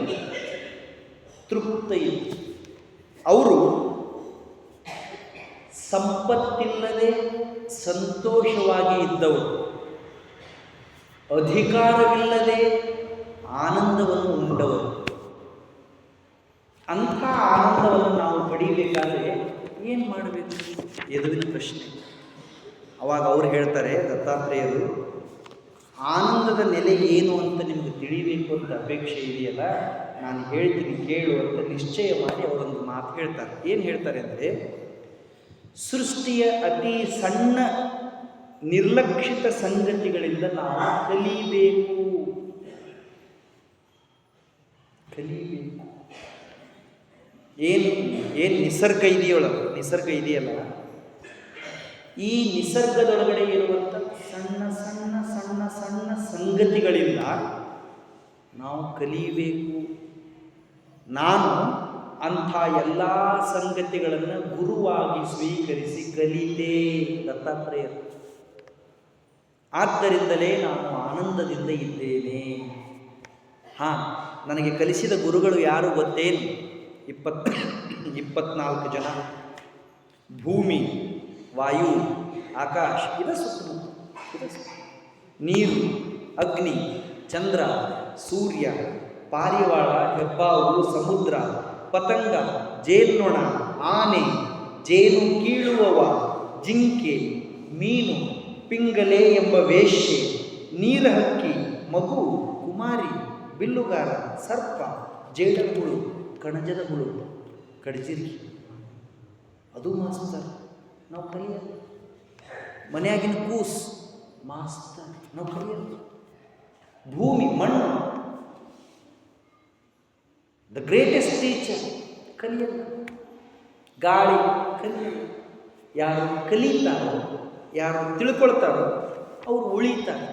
ತೃಪ್ತ ಇದ್ರು. ಅವರು ಸಂಪತ್ತಿಲ್ಲದೆ ಸಂತೋಷವಾಗಿ ಇದ್ದವರು, ಅಧಿಕಾರವಿಲ್ಲದೆ ಆನಂದವನ್ನು ಉಂಡವರು. ಅಂಥ ಆನಂದವನ್ನು ನಾವು ಪಡೀಬೇಕಾದ್ರೆ ಏನು ಮಾಡಬೇಕು? ಯದುವಿನ ಪ್ರಶ್ನೆ. ಅವಾಗ ಅವ್ರು ಹೇಳ್ತಾರೆ, ದತ್ತಾತ್ರೇಯರು, ಆನಂದದ ನೆಲೆ ಏನು ಅಂತ ನಿಮಗೆ ತಿಳಿಬೇಕು ಅಂತ ಅಪೇಕ್ಷೆ ಇದೆಯಲ್ಲ, ನಾನು ಹೇಳ್ತೀನಿ ಕೇಳು ಅಂತ ನಿಶ್ಚಯ ಮಾಡಿ ಅವರೊಂದು ಮಾತು ಹೇಳ್ತಾರೆ. ಏನು ಹೇಳ್ತಾರೆ ಅಂದರೆ, ಸೃಷ್ಟಿಯ ಅತಿ ಸಣ್ಣ ನಿರ್ಲಕ್ಷಿತ ಸಂಗತಿಗಳಿಂದ ನಾವು ಕಲಿಬೇಕು. ಏನು ನಿಸರ್ಗ ಇದೆಯಲ್ಲ, ಈ ನಿಸರ್ಗದೊಳಗಡೆ ಇರುವಂಥ ಸಣ್ಣ ಸಣ್ಣ ಸಣ್ಣ ಸಣ್ಣ ಸಂಗತಿಗಳಿಂದ ನಾವು ಕಲಿಯಬೇಕು. ನಾನು ಅಂಥ ಎಲ್ಲ ಸಂಗತಿಗಳನ್ನು ಗುರುವಾಗಿ ಸ್ವೀಕರಿಸಿ ಕಲಿತೆ ದತ್ತಾತ್ರೇಯರು. ಆದ್ದರಿಂದಲೇ ನಾನು ಆನಂದದಿಂದ ಇದ್ದೇನೆ. ನನಗೆ ಕಲಿಸಿದ ಗುರುಗಳು ಯಾರು ಗೊತ್ತೇನು? 24 ಜನ. ಭೂಮಿ, ವಾಯು, ಆಕಾಶ, ಇದ ಸುತ್ತಮುತ್ತ, ನೀರು, ಅಗ್ನಿ, ಚಂದ್ರ, ಸೂರ್ಯ, ಪಾರಿವಾಳ, ಹೆಬ್ಬಾವು, ಸಮುದ್ರ, ಪತಂಗ, ಜೇನ್ನೊಣ, ಆನೆ, ಜೇನು ಕೀಳುವವ, ಜಿಂಕೆ, ಮೀನು, ಪಿಂಗಲೆ ಎಂಬ ವೇಶ್ಯೆ, ನೀರಹಕ್ಕಿ, ಮಗು, ಕುಮಾರಿ, ಬಿಲ್ಲುಗಾರ, ಸರ್ಪ, ಜೇಡಹುಳು, ಕಣಜದ ಹುಳು, ಕಡಜಿರಿ, ಅದು ಮಾಸ್ತರ್, ನಾವು ಕಲಿಯೋದು. ಮನೆಯಾಗಿನ ಕೂಸ್ ಮಾಸ್ತರ್, ನಾವು ಕಲಿಯೋದು. ಭೂಮಿ, ಮಣ್ಣು, ದ ಗ್ರೇಟೆಸ್ಟ್ ಟೀಚರ್, ಕಲಿಯಲ್ಲ. ಗಾಳಿ, ಕಲಿಯಲ್ಲ. ಯಾರು ಕಲಿತಾರೋ, ಯಾರು ತಿಳ್ಕೊಳ್ತಾರೋ ಅವರು ಉಳಿತಾರೆ.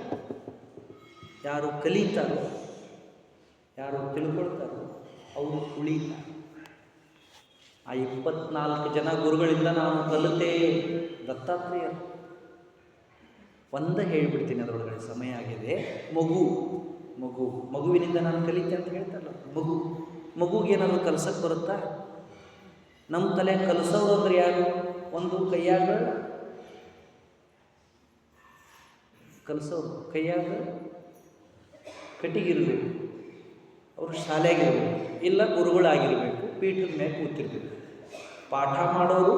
ಯಾರು ಕಲಿತಾರೋ, ಯಾರು ತಿಳ್ಕೊಳ್ತಾರೋ ಅವರು ಉಳಿತಾರೆ. ಆ 24 ಜನ ಗುರುಗಳಿಂದ ನಾನು ಕಲಿತೆ ದತ್ತಾತ್ರೇಯರು. ಒಂದೇ ಹೇಳಿಬಿಡ್ತೀನಿ, ಅದರೊಳಗಡೆ ಸಮಯ ಆಗಿದೆ. ಮಗುವಿನಿಂದ ನಾನು ಕಲಿತೆ ಅಂತ ಹೇಳ್ತಾರಲ್ಲ, ಮಗುಗೇನಾದ್ರು ಕಲ್ಸಕ್ಕೆ ಬರುತ್ತಾ? ನಮ್ಮ ತಲೆ ಕಲಿಸೋರು ಅಂದ್ರೆ ಯಾರು? ಒಂದು ಕೈಯಾಗ ಕಲಿಸೋರು, ಕೈಯಾಗ ಕಟ್ಟಿಗಿರ್ಬೇಕು, ಅವರು ಶಾಲೆಯಾಗಿರ್ಬೇಕು, ಇಲ್ಲ ಗುರುಗಳಾಗಿರಬೇಕು, ಪೀಠದ ಮ್ಯಾಗ ಕೂತಿರ್ಬೇಕು. ಪಾಠ ಮಾಡೋರು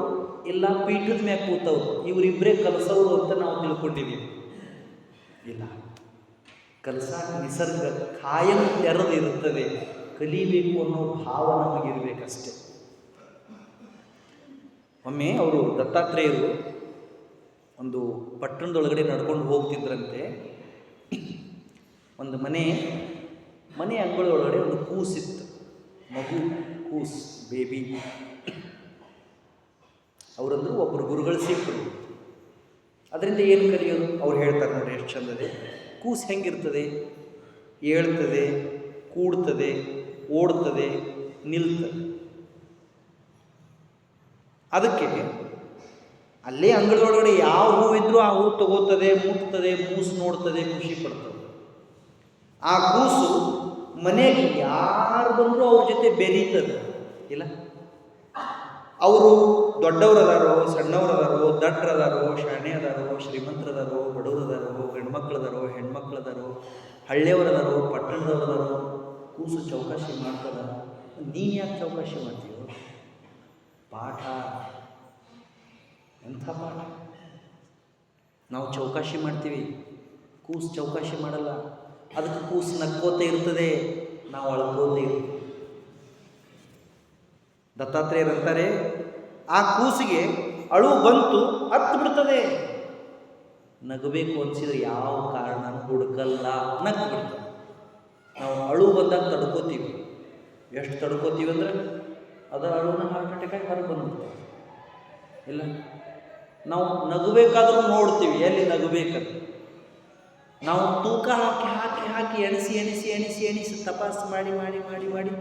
ಇಲ್ಲ ಪೀಠದ ಮ್ಯಾಗ ಕೂತವ್ರು, ಇವರಿಬ್ಬರೇ ಕಲಿಸೋರು ಅಂತ ನಾವು ತಿಳ್ಕೊಂಡಿದ್ದೀವಿ. ಇಲ್ಲ, ಕಲಿಸಾಕ ನಿಸರ್ಗ ಕಾಯಂ ತೆರೆದಿರುತ್ತದೆ. ಕಲಿಬೇಕು ಅನ್ನೋ ಭಾವ ನಮಗಿರ್ಬೇಕಷ್ಟೆ. ಒಮ್ಮೆ ಅವರು ದತ್ತಾತ್ರೇಯರು ಒಂದು ಪಟ್ಟಣದೊಳಗಡೆ ನಡ್ಕೊಂಡು ಹೋಗ್ತಿದ್ರಂತೆ. ಒಂದು ಮನೆ ಅಂಗಳೊಳಗಡೆ ಒಂದು ಕೂಸಿತ್ತು, ಮಗು, ಕೂಸ್, ಬೇಬಿ. ಅವರಂದ್ರು ಒಬ್ಬರು ಗುರುಗಳು ಸಿಕ್ಕರು. ಅದರಿಂದ ಏನು ಕಲಿಯೋದು? ಅವ್ರು ಹೇಳ್ತಾರೆ ನೋಡಿ, ಎಷ್ಟು ಚಂದದೆ. ಕೂಸು ಹೆಂಗಿರ್ತದೆ? ಏಳ್ತದೆ, ಕೂಡ್ತದೆ, ಓಡ್ತದೆ, ನಿಲ್ತದೆ. ಅದಕ್ಕೆ ಅಲ್ಲೇ ಅಂಗಳೊಳಗಡೆ ಯಾವ ಹೂವಿದ್ರೂ ಆ ಹೂ ತಗೋತದೆ, ಮುಟ್ತದೆ, ಮೂಸು ನೋಡ್ತದೆ, ಖುಷಿ ಪಡ್ತದೆ. ಆ ಕೂಸು ಮನೆಗೆ ಯಾರು ಬಂದರೂ ಅವ್ರ ಜೊತೆ ಬೆರೀತದೆ. ಇಲ್ಲ, ಅವರು ದೊಡ್ಡವರದಾರೋ, ಸಣ್ಣವರದಾರೋ, ದಡ್ರದಾರೋ, ಶಾಣೆ ಅದಾರೋ, ಶ್ರೀಮಂತರದಾರೋ, ಬಡವರದಾರೋ, ಗಂಡ್ಮಕ್ಳದಾರೋ, ಹೆಣ್ಮಕ್ಳದಾರೋ, ಹಳ್ಳಿಯವರದಾರೋ, ಪಟ್ಟಣದವರದಾರೋ, ಕೂಸು ಚೌಕಾಶಿ ಮಾಡ್ತದ. ನೀನು ಯಾಕೆ ಚೌಕಾಶಿ ಮಾಡ್ತೀವೋ? ಪಾಠ ಎಂಥ ಪಾಠ! ನಾವು ಚೌಕಾಶಿ ಮಾಡ್ತೀವಿ, ಕೂಸು ಚೌಕಾಶಿ ಮಾಡಲ್ಲ. ಅದಕ್ಕೆ ಕೂಸು ನಕ್ಕೋತ ಇರ್ತದೆ, ನಾವು ಅಳ್ಕೋತ ಇರ್ತೀವಿ. ದತ್ತಾತ್ರೇಯರಂತಾರೆ, ಆ ಕೂಸಿಗೆ ಅಳು ಬಂತು, ಹತ್ತು ಬಿಡ್ತದೆ. ನಗಬೇಕು ಅನಿಸಿದ್ರೆ ಯಾವ ಕಾರಣನೂ ಹುಡುಕಲ್ಲ, ನಕ್ಕು ಬಿಡ್ತದೆ. ನಾವು ಅಳು ಬಂದಾಗ ತಡ್ಕೋತೀವಿ. ಎಷ್ಟು ತಡ್ಕೋತೀವಿ ಅಂದರೆ ಅದರ ಅಳುನ ಹಾರ್ಟ್ ಅಟ್ಯಾಕಾಗಿ ಹೊರಗೆ ಬಂದ್ಬಿಡ್ತೇವೆ. ಇಲ್ಲ, ನಾವು ನಗಬೇಕಾದ್ರೂ ನೋಡ್ತೀವಿ ಎಲ್ಲಿ ನಗಬೇಕಂತ. ನಾವು ತೂಕ ಹಾಕಿ ಹಾಕಿ ಹಾಕಿ ಎಣಿಸಿ ಎಣಿಸಿ ಎಣಿಸಿ ಎಣಿಸಿ ತಪಾಸ್ ಮಾಡಿ ಮಾಡಿ ಮಾಡಿ ಮಾಡಿ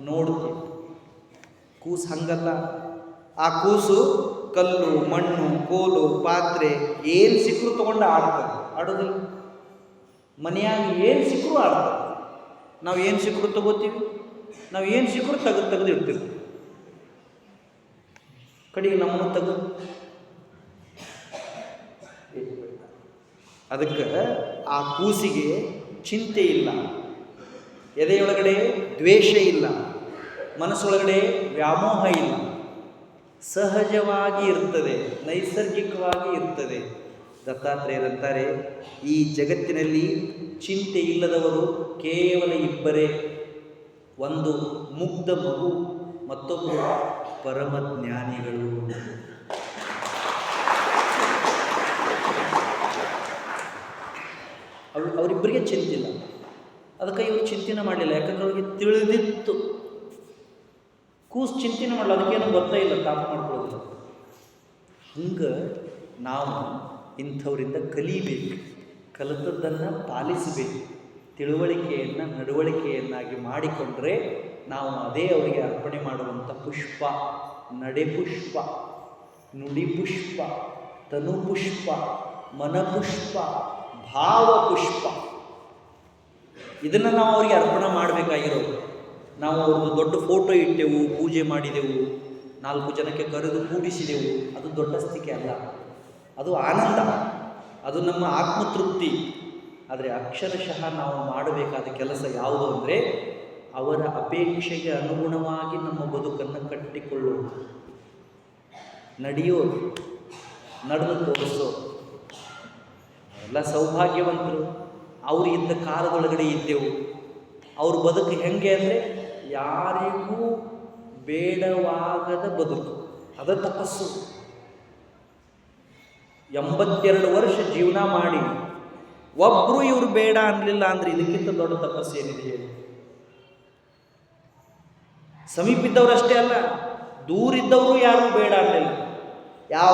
ನೋಡ್ತೀವಿ. ಕೂಸು ಹಂಗಲ್ಲ. ಆ ಕೂಸು ಕಲ್ಲು, ಮಣ್ಣು, ಕೋಲು, ಪಾತ್ರೆ ಏನು ಸಿಕ್ಕರೂ ತೊಗೊಂಡು ಆಡ್ತದೆ. ಆಡೋದಿಲ್ಲ. ಮನೆಯಾಗ ಏನು ಸಿಕ್ಕರೂ ಆಡ್ತದೆ. ನಾವು ಏನು ಸಿಕ್ಕರೂ ತಗೋತೀವಿ, ನಾವು ಏನು ಸಿಕ್ಕರೂ ತೆಗೆದು ಇಡ್ತೀವಿ. ಕಡೆಗೆ ನಮ್ಮನ್ನು ತೆಗೆದು ಅದಕ್ಕೆ ಆ ಕೂಸಿಗೆ ಚಿಂತೆ ಇಲ್ಲ, ಎದೆಯೊಳಗಡೆ ದ್ವೇಷ ಇಲ್ಲ, ಮನಸ್ಸೊಳಗಡೆ ವ್ಯಾಮೋಹ ಇಲ್ಲ. ಸಹಜವಾಗಿ ಇರ್ತದೆ, ನೈಸರ್ಗಿಕವಾಗಿ ಇರ್ತದೆ. ದತ್ತಾತ್ರೇಯರಂತಾರೆ, ಈ ಜಗತ್ತಿನಲ್ಲಿ ಚಿಂತೆ ಇಲ್ಲದವರು ಕೇವಲ ಇಬ್ಬರೇ. ಒಂದು ಮುಗ್ಧ ಮಗು, ಮತ್ತೊಬ್ಬರು ಪರಮಜ್ಞಾನಿಗಳು. ಅವರಿಬ್ಬರಿಗೆ ಚಿಂತಿಲ್ಲ. ಅದಕ್ಕೆ ಇವರು ಚಿಂತನೆ ಮಾಡಲಿಲ್ಲ, ಯಾಕಂದ್ರೆ ಅವ್ರಿಗೆ ತಿಳಿದಿತ್ತು. ಕೂಸು ಚಿಂತನೆ ಮಾಡಲ್ಲ, ಅದಕ್ಕೇನು ಗೊತ್ತೇ ಇಲ್ಲ, ತಾಪ ಮಾಡ್ಕೊಳ್ಳೋದಿಲ್ಲ. ಹಂಗೆ ನಾವು ಇಂಥವರಿಂದ ಕಲಿಬೇಕು, ಕಲಿತದ್ದನ್ನು ಪಾಲಿಸಬೇಕು. ತಿಳುವಳಿಕೆಯನ್ನು ನಡವಳಿಕೆಯನ್ನಾಗಿ ಮಾಡಿಕೊಂಡ್ರೆ ನಾವು ಅದೇ ಅವರಿಗೆ ಅರ್ಪಣೆ ಮಾಡುವಂಥ ಪುಷ್ಪ. ನಡೆ ಪುಷ್ಪ, ನುಡಿ ಪುಷ್ಪ, ತನು ಪುಷ್ಪ, ಮನಪುಷ್ಪ, ಭಾವ ಪುಷ್ಪ. ಇದನ್ನು ನಾವು ಅವರಿಗೆ ಅರ್ಪಣೆ ಮಾಡಬೇಕಾಗಿರೋದು. ನಾವು ಅವ್ರದ್ದು ದೊಡ್ಡ ಫೋಟೋ ಇಟ್ಟೆವು, ಪೂಜೆ ಮಾಡಿದೆವು, 4 ಜನಕ್ಕೆ ಕರೆದು ಕೂಡಿಸಿದೆವು, ಅದು ದೊಡ್ಡ ಸ್ಥಿತಿ ಅಲ್ಲ. ಅದು ಆನಂದ, ಅದು ನಮ್ಮ ಆತ್ಮತೃಪ್ತಿ. ಆದರೆ ಅಕ್ಷರಶಃ ನಾವು ಮಾಡಬೇಕಾದ ಕೆಲಸ ಯಾವುದು ಅಂದರೆ ಅವರ ಅಪೇಕ್ಷೆಗೆ ಅನುಗುಣವಾಗಿ ನಮ್ಮ ಬದುಕನ್ನು ಕಟ್ಟಿಕೊಳ್ಳೋದು, ನಡೆಯೋದು, ನಡೆದು ತೋರಿಸೋದು. ಎಲ್ಲ ಸೌಭಾಗ್ಯವಂತರು. ಅವರು ಇದ್ದ ಕಾಲದೊಳಗಡೆ ಇದ್ದೆವು. ಅವ್ರ ಬದುಕು ಹೆಂಗೆ ಅಂದರೆ ಯಾರಿಗೂ ಬೇಡವಾಗದ ಬದುಕು. ಅದ ತಪಸ್ಸು. 82 ವರ್ಷ ಜೀವನ ಮಾಡಿ ಒಬ್ಬರು ಇವರು ಬೇಡ ಅನ್ನಲಿಲ್ಲ ಅಂದರೆ ಇದಕ್ಕಿಂತ ದೊಡ್ಡ ತಪಸ್ಸೇನಿದೆ ಹೇಳಿ? ಸಮೀಪಿದ್ದವರಷ್ಟೇ ಅಲ್ಲ, ದೂರಿದ್ದವರು ಯಾರು ಬೇಡ ಅನ್ನಲಿಲ್ಲ. ಯಾವ